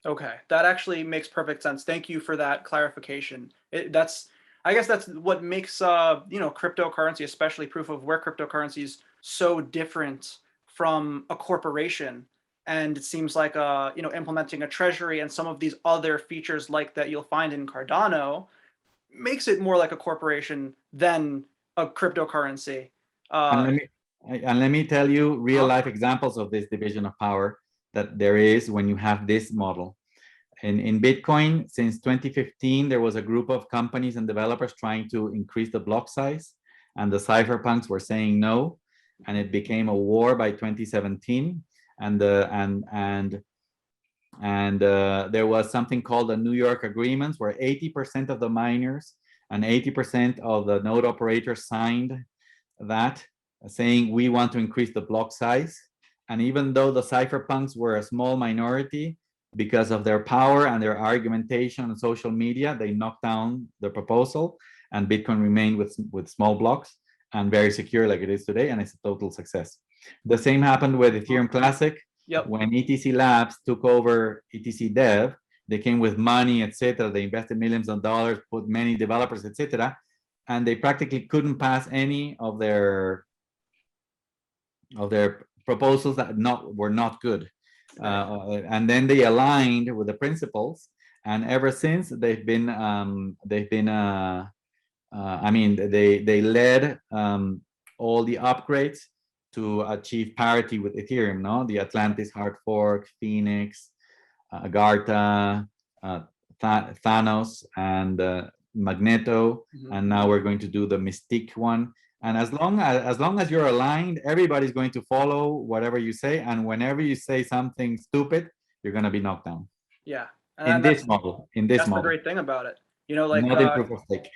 Okay, that actually makes perfect sense. Thank you for that clarification. I guess that's what makes cryptocurrency, especially proof of work cryptocurrencies, so different from a corporation. And it seems like implementing a treasury and some of these other features like that you'll find in Cardano makes it more like a corporation than a cryptocurrency. And let me tell you real life examples of this division of power that there is when you have this model. In Bitcoin, since 2015, there was a group of companies and developers trying to increase the block size, and the cypherpunks were saying no, and it became a war by 2017. And there was something called the New York Agreements, where 80% of the miners and 80% of the node operators signed that, saying we want to increase the block size. And even though the cypherpunks were a small minority, because of their power and their argumentation on social media, they knocked down the proposal, and Bitcoin remained with small blocks and very secure like it is today, and it's a total success. The same happened with Ethereum Classic. Yep. When ETC Labs took over ETC Dev, they came with money, etc. They invested millions of dollars, put many developers, etc., and they practically couldn't pass any of their proposals that were not good. And then they aligned with the principles, and ever since they've been I mean, they led all the upgrades to achieve parity with Ethereum, no? The Atlantis hard fork, Phoenix, Agartha, Thanos, and Magneto, and now we're going to do the Mystique one. And as long as you're aligned, everybody's going to follow whatever you say, and whenever you say something stupid, you're going to be knocked down. Yeah. In this model. That's the great thing about it. You know, like not in proof of stake.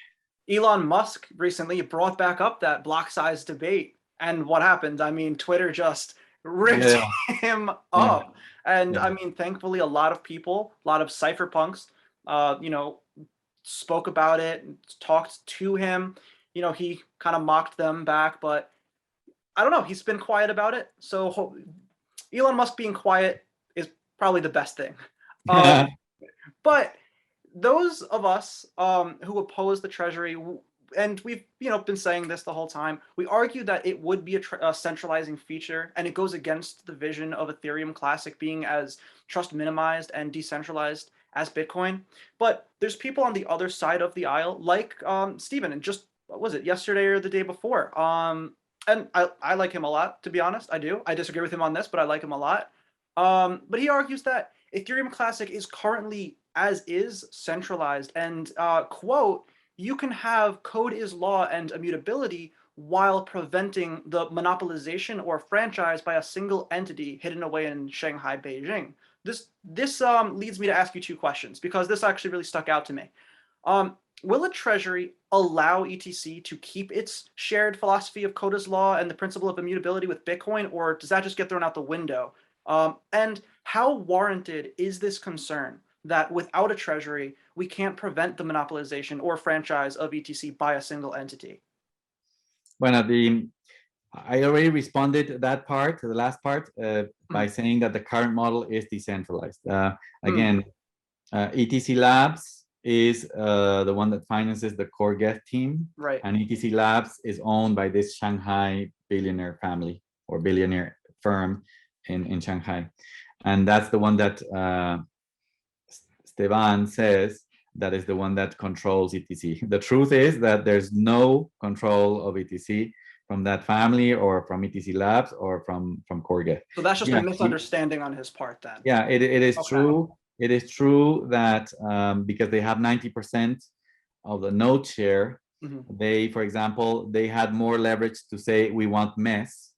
Elon Musk recently brought back up that block size debate, and what happened? I mean, Twitter just ripped him up. And I mean, thankfully, a lot of people, a lot of cypherpunks, you know, spoke about it, talked to him. You know, he kind of mocked them back, but I don't know. He's been quiet about it. So Elon Musk being quiet is probably the best thing. But those of us who oppose the Treasury, and we've been saying this the whole time, we argue that it would be a centralizing feature, and it goes against the vision of Ethereum Classic being as trust minimized and decentralized as Bitcoin. But there's people on the other side of the aisle, like Stevan, and just, what was it, yesterday or the day before? And I like him a lot, to be honest. I do. I disagree with him on this, but I like him a lot. But he argues that Ethereum Classic is currently as is centralized, and quote, you can have code is law and immutability while preventing the monopolization or franchise by a single entity hidden away in Shanghai, Beijing. This leads me to ask you two questions, because this actually really stuck out to me. Will a Treasury allow ETC to keep its shared philosophy of code is law and the principle of immutability with Bitcoin, or does that just get thrown out the window? And how warranted is this concern that without a Treasury, we can't prevent the monopolization or franchise of ETC by a single entity? Well, I already responded to that part, to the last part, by saying that the current model is decentralized. Again, ETC Labs is the one that finances the Cordi team, right? And ETC Labs is owned by this Shanghai billionaire family or billionaire firm in Shanghai, and that's the one that Stevan says that is the one that controls ETC. The truth is that there's no control of ETC from that family or from ETC Labs or from Cordi. So that's just a misunderstanding on his part then. Yeah, it is true. It is true that because they have 90% of the node share, they, for example, they had more leverage to say we want MES,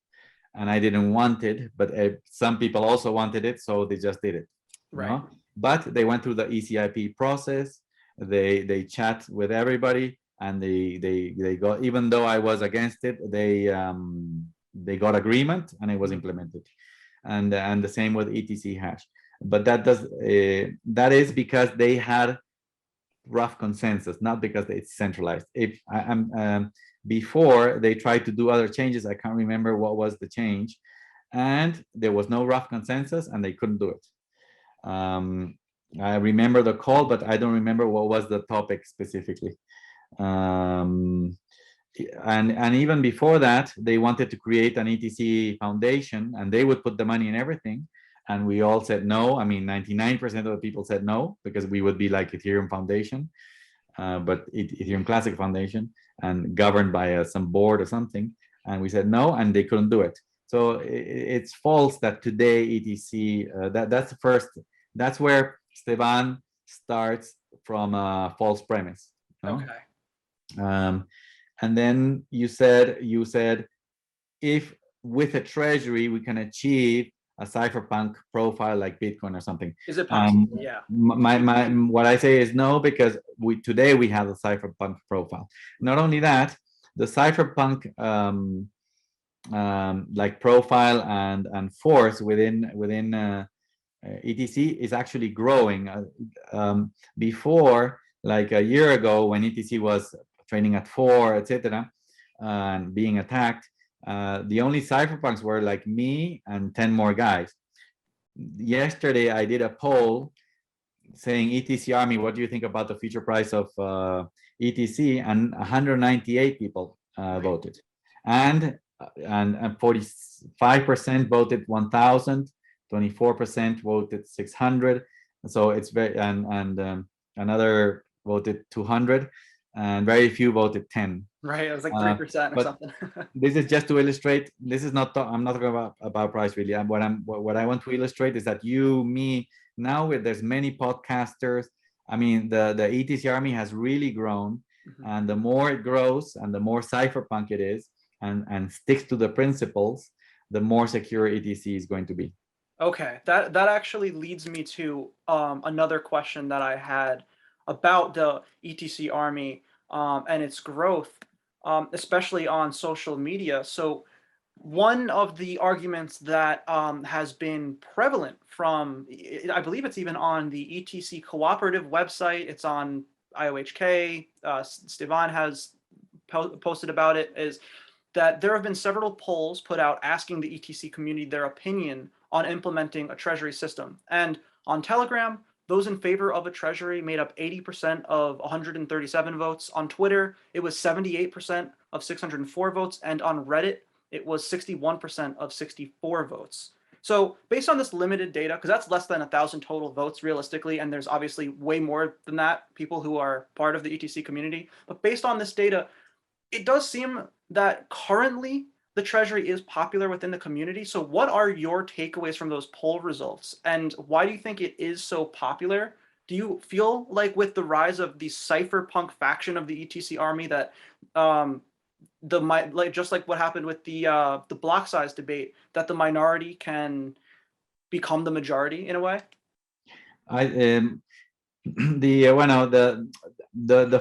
and I didn't want it, but some people also wanted it, so they just did it. Right. You know? But they went through the ECIP process. They chat with everybody, and they got, even though I was against it, they got agreement, and it was implemented. And the same with ETC hash. But that is because they had rough consensus, not because it's centralized. If before they tried to do other changes, I can't remember what was the change, and there was no rough consensus, and they couldn't do it. I remember the call, but I don't remember what was the topic specifically. And even before that, they wanted to create an ETC foundation, and they would put the money in everything. And we all said no. I mean, 99% of the people said no, because we would be like Ethereum Foundation, but Ethereum Classic Foundation, and governed by some board or something. And we said no, and they couldn't do it. So it's false that today ETC, that's where Stevan starts from a false premise. You know? Okay. And then you said if with a Treasury we can achieve a cypherpunk profile like Bitcoin or something. Is it possible? Yeah. My what I say is no, because today we have a cypherpunk profile. Not only that, the cypherpunk like profile and force within ETC is actually growing. Before, like a year ago, when ETC was trading at 4, etc., and being attacked, the only cypherpunks were like me and 10 more guys. Yesterday, I did a poll saying, ETC Army, what do you think about the future price of ETC? And 198 people voted, and 45% voted 1,000, 24% voted 600. So it's very, and another voted 200, and very few voted 10. Right, it was like 3% or something. This is just to illustrate. This is not. I'm not talking about price really. What I want to illustrate is that you, me, now there's many podcasters. I mean, the ETC Army has really grown, and the more it grows, and the more cypherpunk it is, and sticks to the principles, the more secure ETC is going to be. Okay, that actually leads me to another question that I had about the ETC Army and its growth, especially on social media. So one of the arguments that has been prevalent from, I believe it's even on the ETC Cooperative website, it's on IOHK, Stevan has posted about it, is that there have been several polls put out asking the ETC community their opinion on implementing a treasury system. And on Telegram, those in favor of a treasury made up 80% of 137 votes. On Twitter, it was 78% of 604 votes. And on Reddit, it was 61% of 64 votes. So based on this limited data, because that's less than 1,000 total votes realistically, and there's obviously way more than that, people who are part of the ETC community. But based on this data, it does seem that currently the treasury is popular within the community. So what are your takeaways from those poll results? And why do you think it is so popular? Do you feel like with the rise of the cypherpunk faction of the ETC Army that just like what happened with the block size debate, that the minority can become the majority in a way? The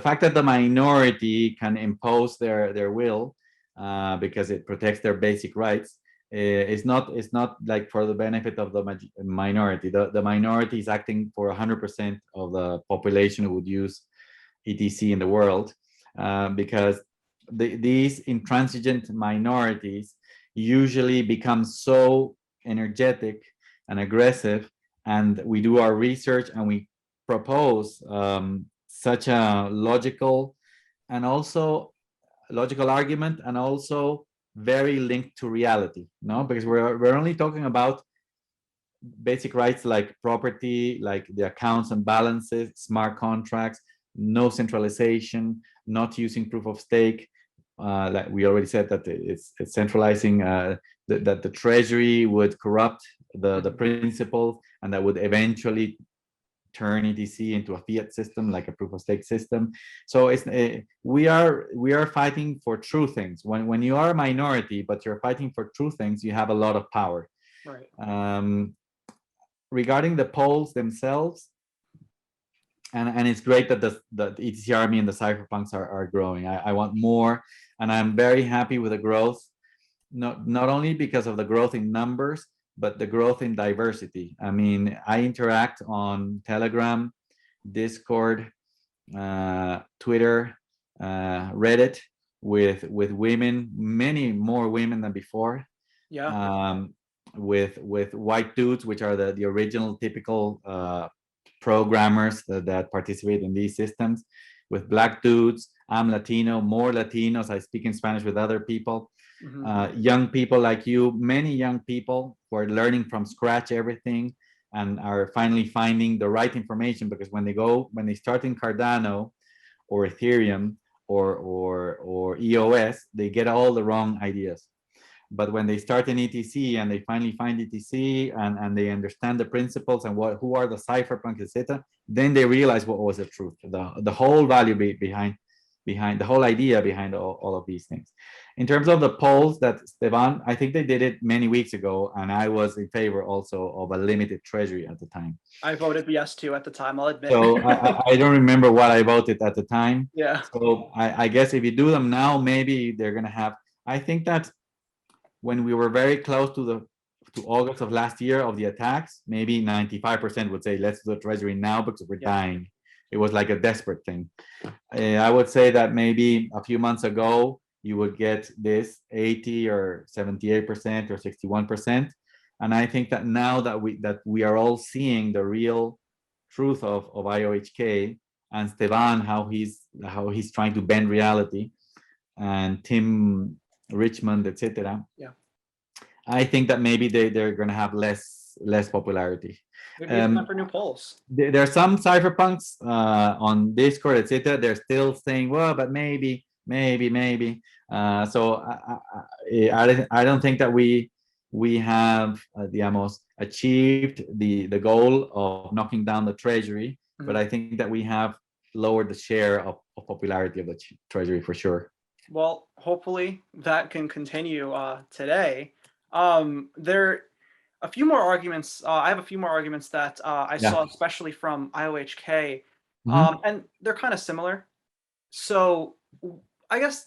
fact that the minority can impose their will because it protects their basic rights is not like for the benefit of the minority. The minority is acting for 100% of the population who would use ETC in the world, because these intransigent minorities usually become so energetic and aggressive, and we do our research and we propose such a logical argument, and also very linked to reality, no? Because we're only talking about basic rights like property, like the accounts and balances, smart contracts, no centralization, not using proof of stake. Like we already said, that it's centralizing, that the Treasury would corrupt the principle, and that would eventually turn ETC into a fiat system, like a proof of stake system. So it's we are fighting for true things. When you are a minority but you're fighting for true things, you have a lot of power. Right. Regarding the polls themselves, and it's great that the ETC Army and the cypherpunks are growing. I want more, and I'm very happy with the growth, not only because of the growth in numbers, but the growth in diversity. I mean, I interact on Telegram, Discord, Twitter, Reddit with women, many more women than before. Yeah. With white dudes, which are the original typical programmers that participate in these systems, with black dudes. I'm Latino, more Latinos. I speak in Spanish with other people. Young people like you, many young people who are learning from scratch everything, and are finally finding the right information, because when they start in Cardano or Ethereum or EOS, they get all the wrong ideas. But when they start in ETC and they finally find ETC and they understand the principles and who are the cypherpunks, etc., then they realize what was the truth, the whole value behind the whole idea behind all of these things. In terms of the polls that Stevan, I think they did it many weeks ago, and I was in favor also of a limited treasury at the time. I voted yes too at the time, I'll admit. So I don't remember what I voted at the time. Yeah. So I guess if you do them now, maybe they're gonna have. I think that when we were very close to August of last year of the attacks, maybe 95% would say let's do the treasury now because we're dying. It was like a desperate thing. I would say that maybe a few months ago you would get this 80 or 78% or 61%, and I think that now that we are all seeing the real truth of IOHK and Stevan, how he's trying to bend reality, and Tim Richmond, etc. Yeah. I think that maybe they're going to have less popularity. Maybe it's time for new polls. There are some cypherpunks on Discord, etc. They're still saying, well, but maybe. So I don't think that we have digamos, achieved the goal of knocking down the treasury, but I think that we have lowered the share of popularity of the treasury for sure. Well, hopefully that can continue today. There a few more arguments. I have a few more arguments that I saw, especially from IOHK, and they're kind of similar. So I guess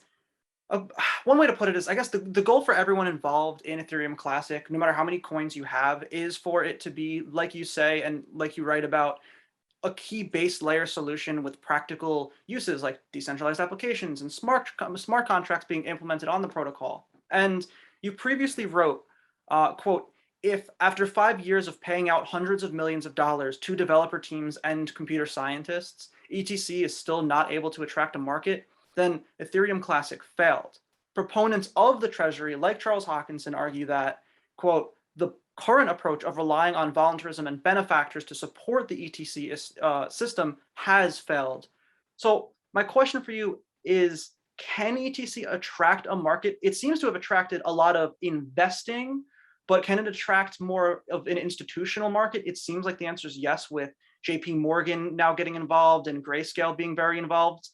one way to put it is, I guess the goal for everyone involved in Ethereum Classic, no matter how many coins you have, is for it to be, like you say, and like you write about, a key base layer solution with practical uses like decentralized applications and smart contracts being implemented on the protocol. And you previously wrote, quote, if after 5 years of paying out hundreds of millions of dollars to developer teams and computer scientists, ETC is still not able to attract a market, then Ethereum Classic failed. Proponents of the Treasury, like Charles Hawkinson, argue that, quote, the current approach of relying on voluntarism and benefactors to support the ETC system has failed. So my question for you is, can ETC attract a market? It seems to have attracted a lot of investing, but can it attract more of an institutional market? It seems like the answer is yes, with JP Morgan now getting involved and Grayscale being very involved,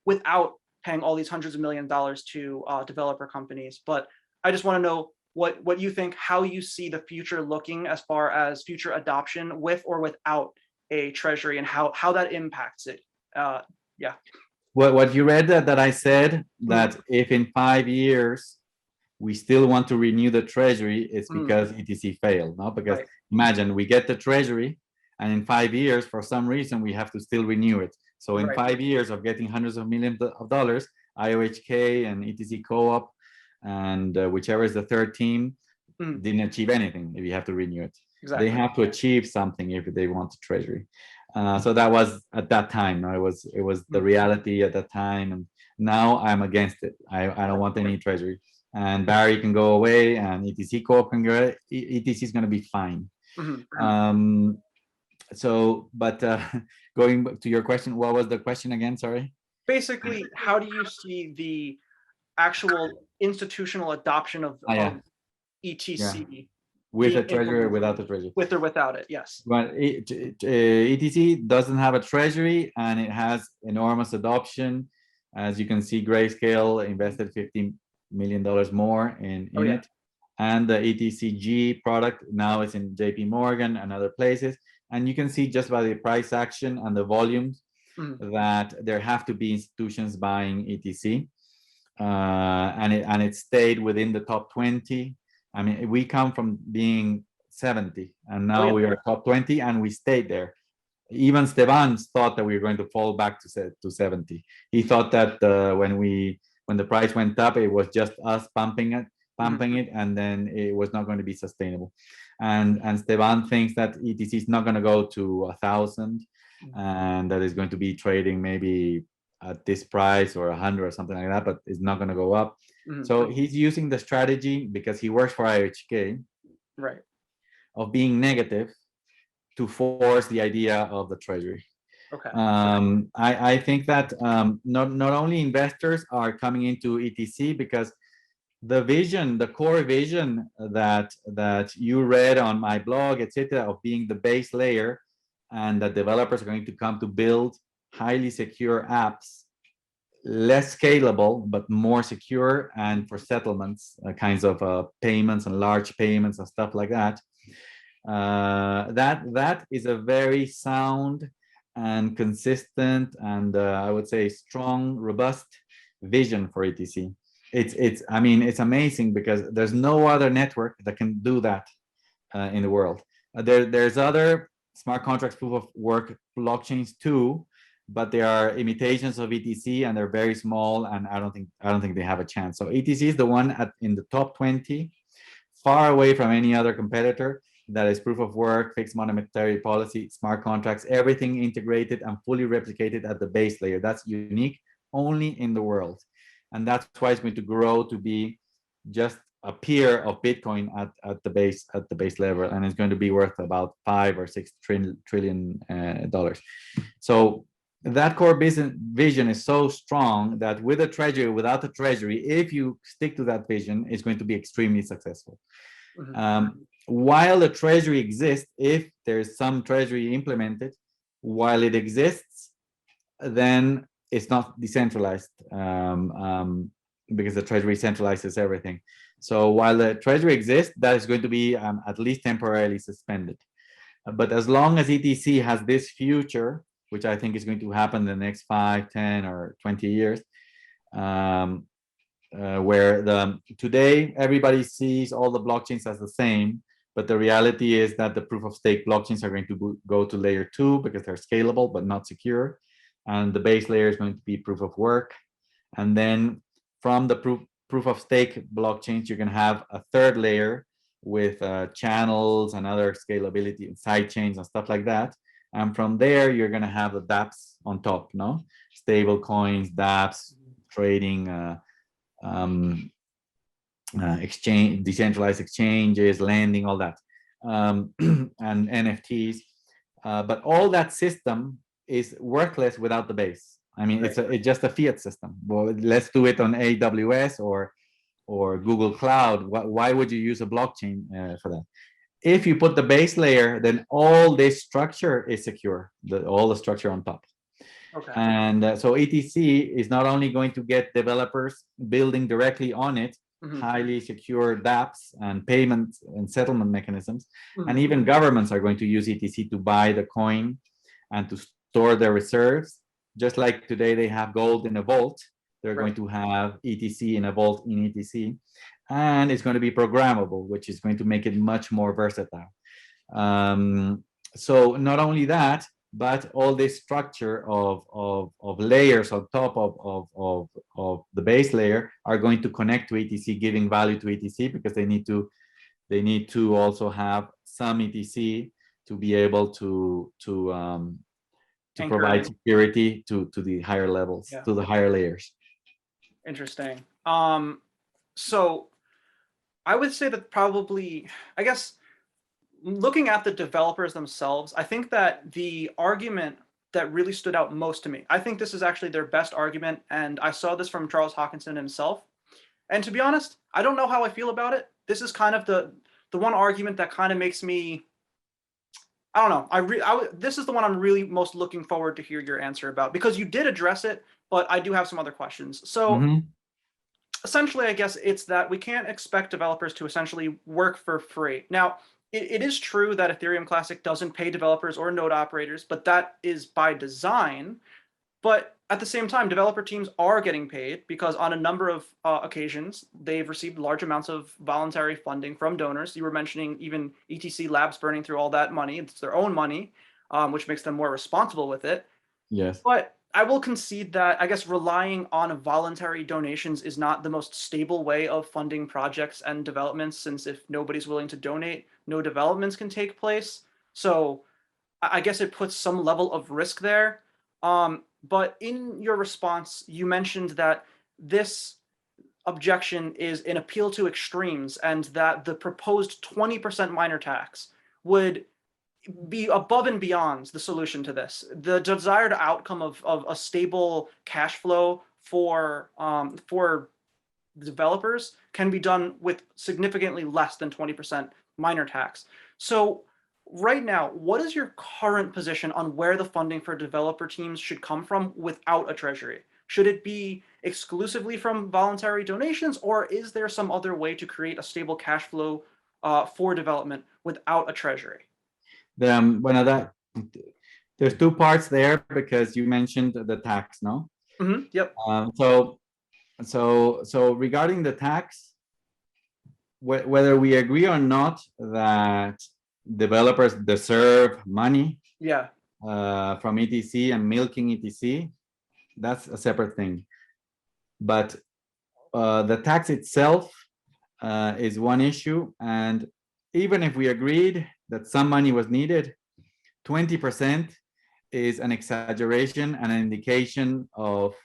without paying all these hundreds of millions of dollars to developer companies. But I just want to know what you think, how you see the future looking as far as future adoption with or without a treasury, and how that impacts it. Yeah. What you read that I said, that if in 5 years we still want to renew the treasury, it's because ETC failed, no? Because imagine we get the treasury, and in 5 years, for some reason, we have to still renew it. So in 5 years of getting hundreds of millions of dollars, IOHK and ETC Co-op and whichever is the third team didn't achieve anything if you have to renew it. Exactly. They have to achieve something if they want the treasury. So that was at that time. No? It was the reality at that time, and now I'm against it. I don't want any treasury. And Barry can go away, and ETC Co-op can go. ETC is going to be fine. So, but going to your question, what was the question again? Sorry. Basically, how do you see the actual institutional adoption of ETC? Yeah. With a treasury or without a treasury? With or without it, yes. But ETC doesn't have a treasury, and it has enormous adoption. As you can see, Grayscale invested $15 million more in it. And the ETCG product now is in JP Morgan and other places. And you can see just by the price action and the volumes that there have to be institutions buying ETC. And it stayed within the top 20. I mean, we come from being 70, and now we are top 20, and we stayed there. Even Stevan thought that we were going to fall back to 70. He thought that when the price went up, it was just us pumping it, and then it was not going to be sustainable. And Stevan thinks that ETC is not going to go to 1,000, and that is going to be trading maybe at this price or 100 or something like that, but it's not going to go up. So he's using the strategy, because he works for IOHK, of being negative to force the idea of the treasury. I think that not only investors are coming into ETC, because the core vision that you read on my blog, etc., of being the base layer, and that developers are going to come to build highly secure apps less scalable, but more secure, and for settlements, kinds of payments and large payments and stuff like that. That is a very sound and consistent and I would say strong, robust vision for ETC. I mean, it's amazing because there's no other network that can do that in the world. There's other smart contracts proof of work blockchains too, but they are imitations of ETC and they're very small, and I don't think they have a chance. So ETC is the one in the top 20, far away from any other competitor. That is proof of work, fixed monetary policy, smart contracts, everything integrated and fully replicated at the base layer. That's unique only in the world. And that's why it's going to grow to be just a peer of Bitcoin at the base level, and it's going to be worth about $5 or $6 trillion dollars. So that core business vision is so strong that with a treasury, without a treasury, if you stick to that vision, it's going to be extremely successful. While the treasury exists, if there's some treasury implemented, while it exists, then it's not decentralized because the treasury centralizes everything. So while the treasury exists, that is going to be at least temporarily suspended. But as long as ETC has this future, which I think is going to happen in the next 5, 10, or 20 years, where today everybody sees all the blockchains as the same, but the reality is that the proof of stake blockchains are going to go to layer 2 because they're scalable but not secure, and the base layer is going to be proof of work. And then from the proof of stake blockchains, you can have a third layer with channels and other scalability and side chains and stuff like that. And from there, you're going to have the dApps on top, no? Stable coins, dApps, trading, exchange, decentralized exchanges, lending, all that, and NFTs. But all that system is worthless without the base. I mean, it's just a fiat system. Well, let's do it on AWS or Google Cloud. Why would you use a blockchain for that? If you put the base layer, then all this structure is secure, all the structure on top. Okay. And so ETC is not only going to get developers building directly on it, highly secure dApps and payment and settlement mechanisms, and even governments are going to use ETC to buy the coin and to store their reserves. Just like today they have gold in a vault, they're going to have ETC in a vault in ETC. And it's going to be programmable, which is going to make it much more versatile. So not only that, but all this structure of layers on top of the base layer are going to connect to ETC, giving value to ETC, because they need to also have some ETC to be able to provide security to the higher levels, to the higher layers. Interesting. So I would say that probably, I guess, looking at the developers themselves, I think that the argument that really stood out most to me, I think this is actually their best argument, and I saw this from Charles Hoskinson himself. And to be honest, I don't know how I feel about it. This is kind of the one argument that kind of makes me, I don't know. This is the one I'm really most looking forward to hear your answer about, because you did address it, but I do have some other questions. So essentially, I guess it's that we can't expect developers to essentially work for free. Now, it is true that Ethereum Classic doesn't pay developers or node operators, but that is by design. But at the same time, developer teams are getting paid because on a number of occasions, they've received large amounts of voluntary funding from donors. You were mentioning even ETC Labs burning through all that money. It's their own money, which makes them more responsible with it. Yes. But I will concede that, I guess, relying on voluntary donations is not the most stable way of funding projects and developments, since if nobody's willing to donate, no developments can take place. So I guess it puts some level of risk there. But in your response, you mentioned that this objection is an appeal to extremes, and that the proposed 20% miner tax would be above and beyond the solution to this. The desired outcome of a stable cash flow for developers can be done with significantly less than 20% miner tax. So right now, what is your current position on where the funding for developer teams should come from without a treasury? should it be exclusively from voluntary donations, or is there some other way to create a stable cash flow for development without a treasury? There's two parts there because you mentioned the tax, no? Yep. So regarding the tax, whether we agree or not that developers deserve money Yeah. from ETC and milking ETC, that's a separate thing. But the tax itself is one issue, and even if we agreed that some money was needed, 20% is an exaggeration and an indication of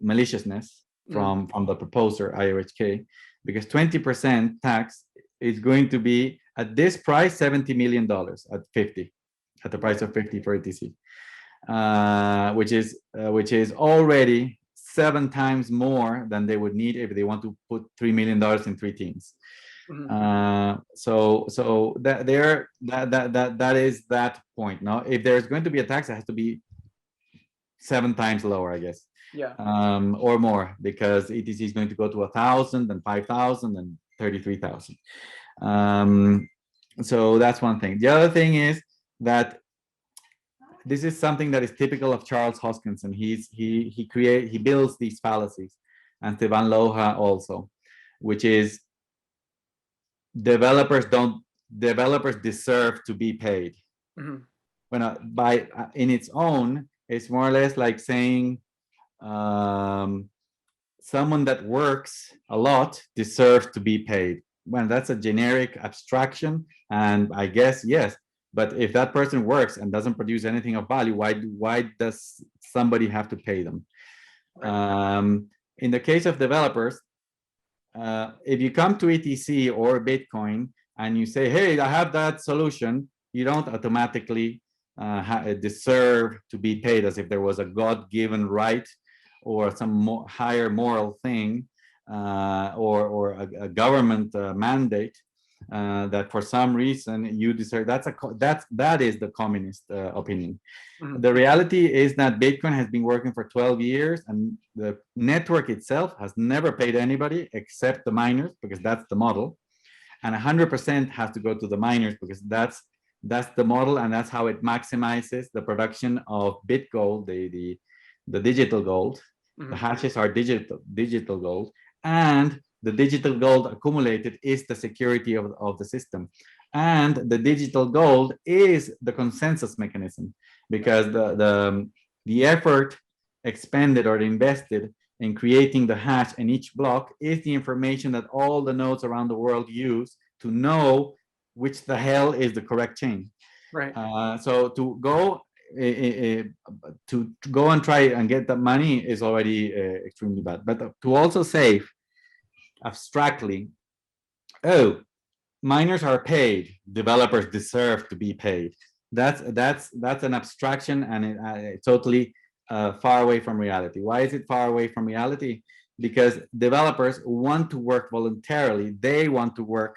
maliciousness from the proposer IOHK, because 20% tax is going to be at this price $70 million at the price of 50 for ETC, which is already 7 times more than they would need if they want to put $3 million in 3 teams. So that is that point. Now, if there's going to be a tax, it has to be 7 times lower, I guess. Yeah. Or more, because ETC is going to go to 1,000 and 5,000 and 33,000. So that's one thing. The other thing is that this is something that is typical of Charles Hoskinson. He builds these fallacies, and Stevan Lohja also, which is developers deserve to be paid. When in its own, it's more or less like saying someone that works a lot deserves to be paid. Well, that's a generic abstraction, and I guess yes. But if that person works and doesn't produce anything of value, why does somebody have to pay them? Right. In the case of developers, if you come to ETC or Bitcoin and you say, hey, I have that solution, you don't automatically deserve to be paid as if there was a God-given right or some higher moral thing or a government mandate that for some reason you deserve. That is the communist opinion. The reality is that Bitcoin has been working for 12 years and the network itself has never paid anybody except the miners, because that's the model, and 100% has to go to the miners because that's the model, and that's how it maximizes the production of BitGold, the digital gold. The hashes are digital gold, and the digital gold accumulated is the security of the system. And the digital gold is the consensus mechanism, because the effort expended or invested in creating the hash in each block is the information that all the nodes around the world use to know which the hell is the correct chain. Right. So to go and try and get the money is already extremely bad. But to also say abstractly, oh, miners are paid, developers deserve to be paid. That's an abstraction, and it's totally far away from reality. Why is it far away from reality? Because developers want to work voluntarily. They want to work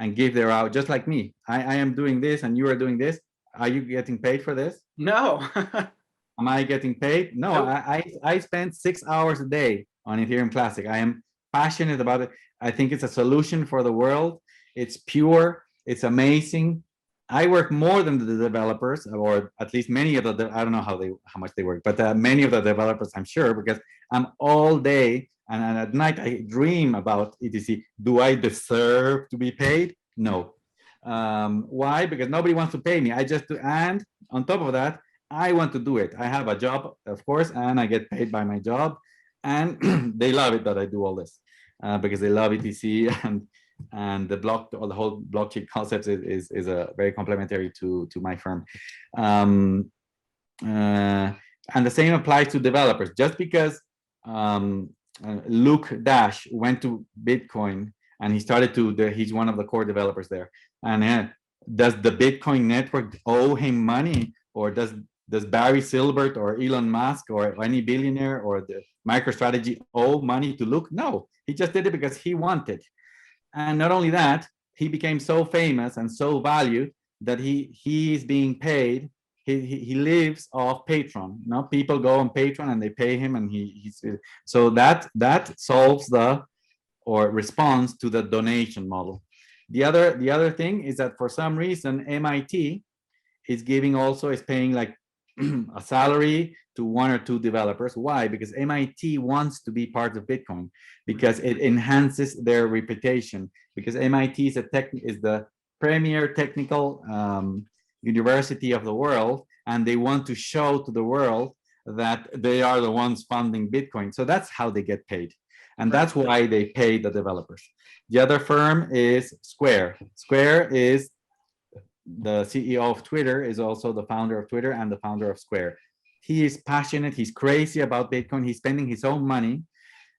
and give their hour, just like me. I am doing this and you are doing this. Are you getting paid for this? No. Am I getting paid? No, nope. I spend 6 hours a day on Ethereum Classic. I am passionate about it. I think it's a solution for the world. It's pure. It's amazing. I work more than the developers, or at least many of the, I don't know how much they work, but many of the developers, I'm sure, because I'm all day and at night I dream about ETC. Do I deserve to be paid? No. Why? Because nobody wants to pay me. I just do, and on top of that, I want to do it. I have a job, of course, and I get paid by my job, and they love it that I do all this because they love ETC, and the whole blockchain concept is a very complementary to my firm. And the same applies to developers. Just because Luke Dash went to Bitcoin and he started he's one of the core developers there. And does the Bitcoin network owe him money, or does Barry Silbert or Elon Musk or any billionaire or the MicroStrategy owe money to Luke? No, he just did it because he wanted. And not only that, he became so famous and so valued that he is being paid. he lives off Patreon. You know, people go on Patreon and they pay him, and he's so that solves the or responds to the donation model. The other thing is that for some reason MIT is paying like a salary to one or two developers. Why? Because MIT wants to be part of Bitcoin, because it enhances their reputation. Because MIT is the premier technical university of the world, and they want to show to the world that they are the ones funding Bitcoin. So that's how they get paid. And that's why they pay the developers. The other firm is Square. Square is the CEO of Twitter, is also the founder of Twitter and the founder of Square. He is passionate. He's crazy about Bitcoin. He's spending his own money,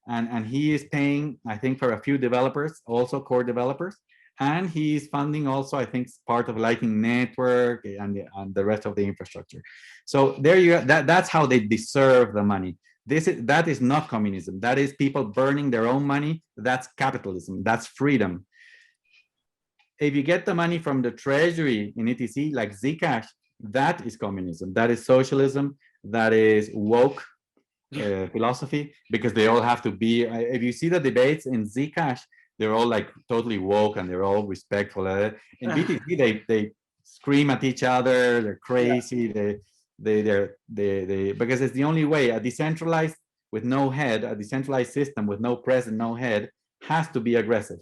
and he is paying, I think, for a few developers, also core developers. And he's funding also, I think, part of Lightning Network and the rest of the infrastructure. So there you go. That's how they deserve the money. That is not communism. That is people burning their own money. That's capitalism. That's freedom. If you get the money from the Treasury in ETC, like Zcash, that is communism. That is socialism. That is woke philosophy, because they all have to be. If you see the debates in Zcash, they're all like totally woke and they're all respectful. In BTC, they scream at each other. They're crazy. Yeah. They because it's the only way. A decentralized with no head, a decentralized system with no president, no head, has to be aggressive,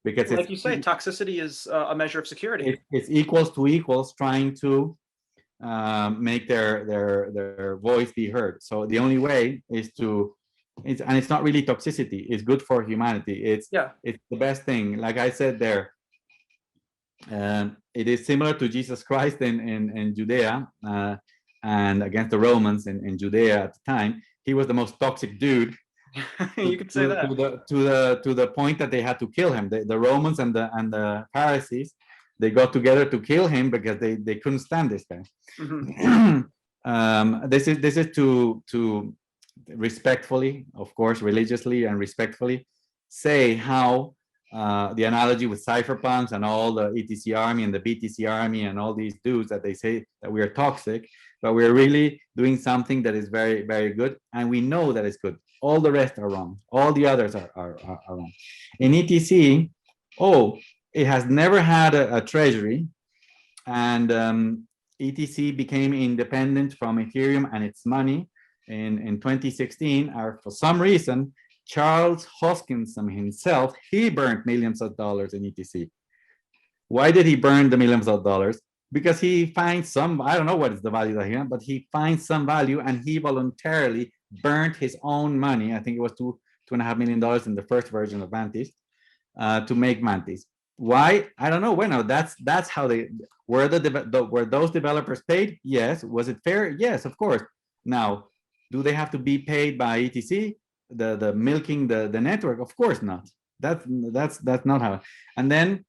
because like you say, toxicity is a measure of security. It's equals to equals trying to make their voice be heard. So the only way is to, and it's not really toxicity. It's good for humanity. It's the best thing. Like I said there, it is similar to Jesus Christ in Judea. And against the Romans in Judea at the time, he was the most toxic dude. You could say that to the point that they had to kill him. The Romans and the Pharisees, they got together to kill him because they couldn't stand this guy. Mm-hmm. This is to respectfully, of course, religiously and respectfully say how the analogy with cypherpunks and all the ETC army and the BTC army and all these dudes that they say that we are toxic, but we're really doing something that is very, very good, and we know that it's good. All the rest are wrong. All the others are wrong. In ETC, it has never had a treasury, and ETC became independent from Ethereum and its money in 2016. For some reason, Charles Hoskinson himself, he burned millions of dollars in ETC. Why did he burn the millions of dollars? Because he finds some, I don't know what is the value of him, but he finds some value, and he voluntarily burnt his own money. I think it was $2.5 million in the first version of Mantis to make Mantis. Why? I don't know. Well, no, that's how they were. Were those developers paid? Yes. Was it fair? Yes, of course. Now, do they have to be paid by ETC? The milking the network? Of course not. That's not how. And then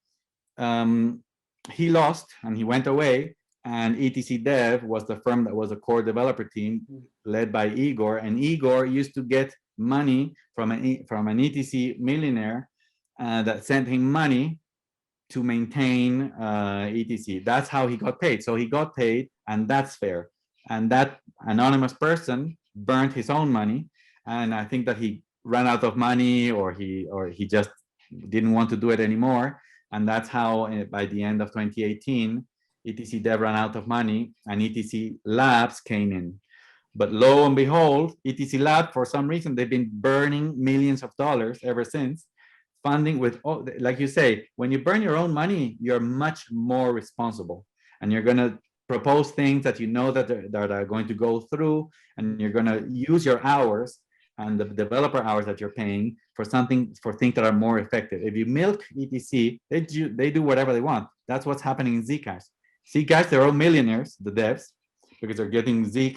he lost and he went away, and ETC Dev was the firm that was a core developer team led by Igor, and Igor used to get money from an ETC millionaire that sent him money to maintain ETC. That's how he got paid. So he got paid, and that's fair. And that anonymous person burned his own money, and I think that he ran out of money, or he just didn't want to do it anymore. And that's how by the end of 2018, ETC Dev ran out of money and ETC Labs came in. But lo and behold, ETC Lab, for some reason, they've been burning millions of dollars ever since, funding with, like you say, when you burn your own money, you're much more responsible, and you're going to propose things that you know that are going to go through, and you're going to use your hours and the developer hours that you're paying for things that are more effective. If you milk ETC, they do whatever they want. That's what's happening in Zcash. Zcash, they're all millionaires, the devs, because they're getting ZEC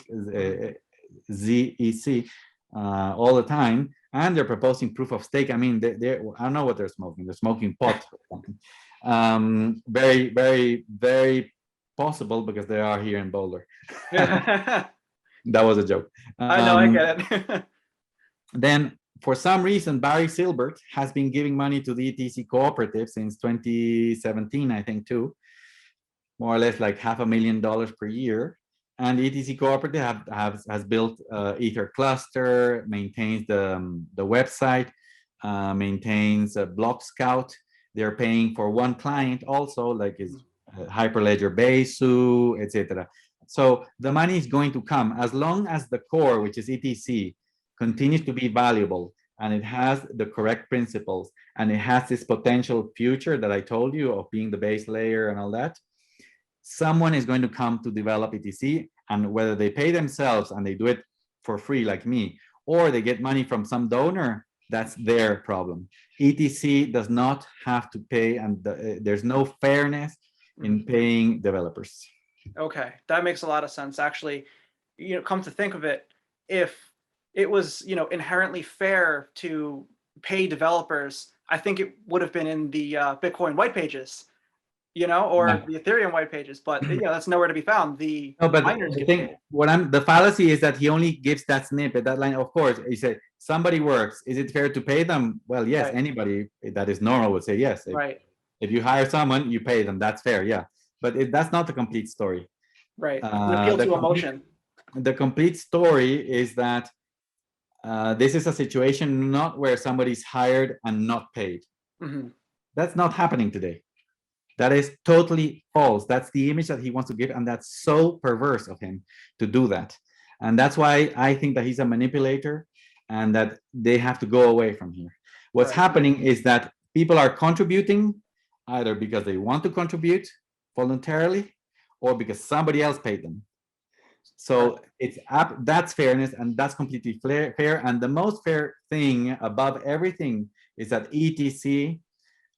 all the time, and they're proposing proof of stake. I mean, I don't know what they're smoking. They're smoking pot. Very, very, very possible, because they are here in Boulder. That was a joke. I know, I get it. Then, for some reason, Barry Silbert has been giving money to the ETC Cooperative since 2017, I think, too. More or less like $500,000 per year. And ETC Cooperative has built Ether cluster, maintains the website, maintains a block scout. They're paying for one client also, like is Hyperledger Besu, etc. So the money is going to come as long as the core, which is ETC, continues to be valuable and it has the correct principles and it has this potential future that I told you of being the base layer and all that. Someone is going to come to develop ETC, and whether they pay themselves and they do it for free like me, or they get money from some donor, that's their problem. ETC does not have to pay, and there's no fairness in paying developers. Okay, that makes a lot of sense. Actually, come to think of it, if it was, inherently fair to pay developers, I think it would have been in the Bitcoin white pages. Or the Ethereum white pages, but that's nowhere to be found. No, but the thing, the fallacy is that he only gives that snippet, that line. Of course, he said somebody works. Is it fair to pay them? Well, yes, right. Anybody that is normal would say yes. Right. If you hire someone, you pay them. That's fair, yeah. But that's not the complete story. Right. Appeal to emotion. The complete story is that this is a situation not where somebody's hired and not paid. Mm-hmm. That's not happening today. That is totally false. That's the image that he wants to give, and that's so perverse of him to do that. And that's why I think that he's a manipulator and that they have to go away from here. What's happening is that people are contributing either because they want to contribute voluntarily or because somebody else paid them. So that's fairness, and that's completely fair. And the most fair thing above everything is that ETC,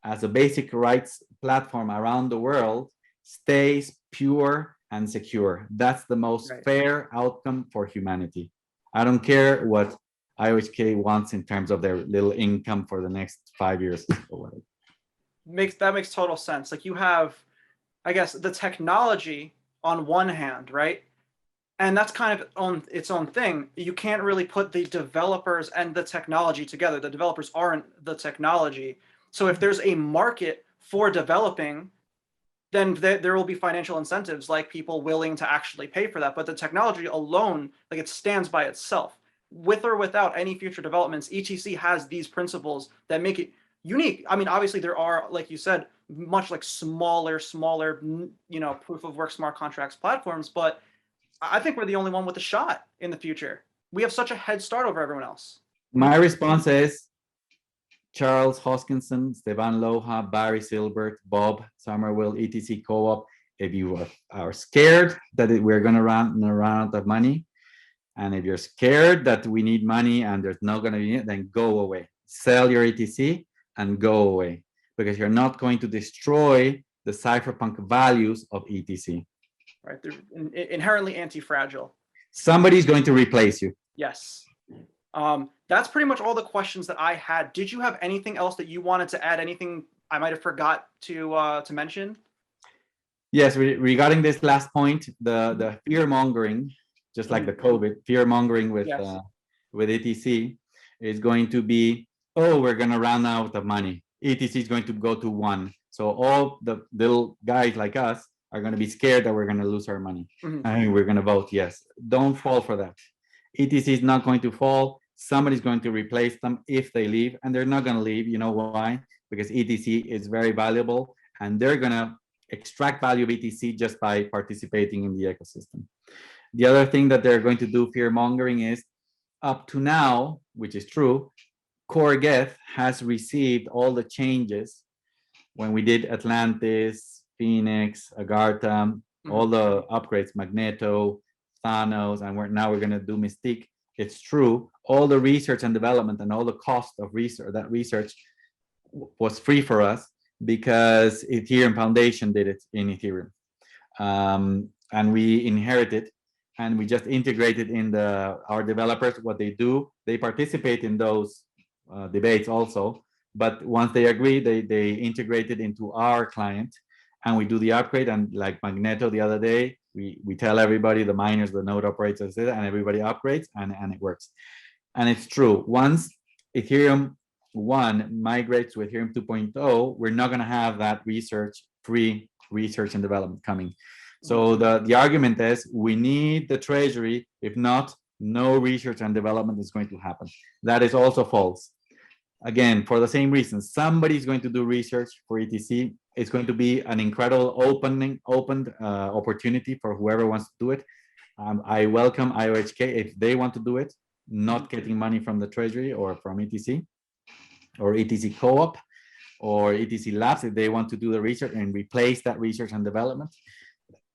as a basic rights platform around the world, stays pure and secure. That's the most fair outcome for humanity. I don't care what IOHK wants in terms of their little income for the next 5 years or whatever. That makes total sense. Like, you have, I guess, the technology on one hand, right? And that's kind of on its own thing. You can't really put the developers and the technology together. The developers aren't the technology. So if there's a market for developing, then there will be financial incentives, like people willing to actually pay for that. But the technology alone, like, it stands by itself. With or without any future developments, ETC has these principles that make it unique. I mean, obviously there are, like you said, much like smaller, proof of work smart contracts platforms, but I think we're the only one with a shot in the future. We have such a head start over everyone else. My response is Charles Hoskinson, Stevan Lohja, Barry Silbert, Bob Somerville, ETC Co-op. If you are scared that we're going to run out of money, and if you're scared that we need money and there's not going to be it, then go away. Sell your ETC and go away, because you're not going to destroy the cypherpunk values of ETC. Right, they're inherently anti-fragile. Somebody's going to replace you. Yes. That's pretty much all the questions that I had. Did you have anything else that you wanted to add? Anything I might have forgot to mention? Yes, regarding this last point, the fear mongering, just like the COVID fear mongering with ETC, is going to be, oh, we're going to run out of money. ETC is going to go to 1. So all the little guys like us are going to be scared that we're going to lose our money. And we're going to vote yes. Don't fall for that. ETC is not going to fall. Somebody's going to replace them if they leave, and they're not going to leave. You know why? Because ETC is very valuable, and they're going to extract value of ETC just by participating in the ecosystem. The other thing that they're going to do fear mongering is, up to now, which is true, Cordi has received all the changes when we did Atlantis, Phoenix, Agartha, all the upgrades, Magneto, Thanos, and now we're going to do Mystique. It's true. All the research and development and all the cost of research, that research was free for us because Ethereum Foundation did it in Ethereum. And we inherited, and we just integrated in our developers. What they do, they participate in those debates also. But once they agree, they integrate it into our client, and we do the upgrade. And like Magneto the other day, we tell everybody, the miners, the node operators, and everybody upgrades, and it works. And it's true. Once Ethereum 1 migrates to Ethereum 2.0, we're not going to have that free research and development coming. So the argument is we need the Treasury. If not, no research and development is going to happen. That is also false. Again, for the same reason, somebody's going to do research for ETC. It's going to be an incredible open opportunity for whoever wants to do it. I welcome IOHK if they want to do it, not getting money from the Treasury or from ETC or ETC Co-op or ETC Labs if they want to do the research and replace that research and development.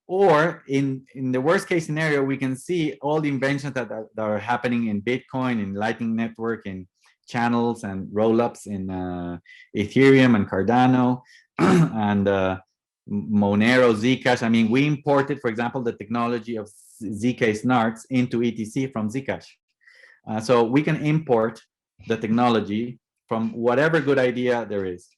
Or in the worst case scenario, we can see all the inventions that are happening in Bitcoin, in Lightning Network, in channels and rollups in Ethereum and Cardano and Monero, Zcash. I mean, we imported, for example, the technology of ZK snarks into ETC from Zcash. So we can import the technology from whatever good idea there is.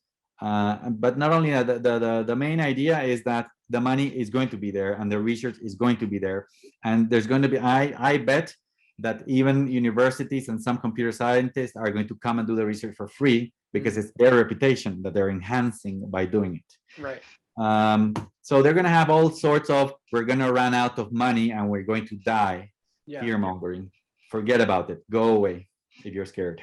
But not only that, the main idea is that the money is going to be there and the research is going to be there. And there's going to be, I bet that even universities and some computer scientists are going to come and do the research for free because it's their reputation that they're enhancing by doing it. Right. So they're going to have all sorts of, we're going to run out of money and we're going to die. Fear mongering. Forget about it. Go away if you're scared.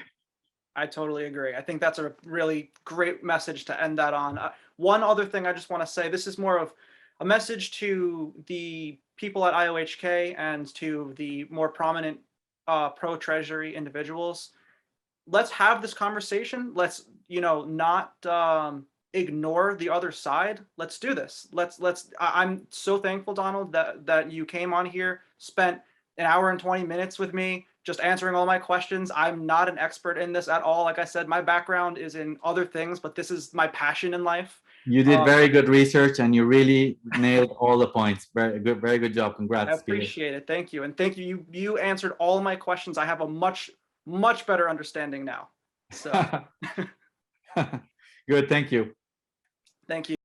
I totally agree. I think that's a really great message to end that on. One other thing I just want to say, this is more of a message to the people at IOHK and to the more prominent pro-treasury individuals. Let's have this conversation. Let's, not ignore the other side. Let's do this. I'm so thankful, Donald, that you came on here, spent an hour and 20 minutes with me, just answering all my questions. I'm not an expert in this at all. Like I said, my background is in other things, but this is my passion in life. You did very good research and you really nailed all the points. Very good job. Congrats. I appreciate it. Thank you. And thank you. You answered all my questions. I have a much better understanding now. So good. Thank you. Thank you.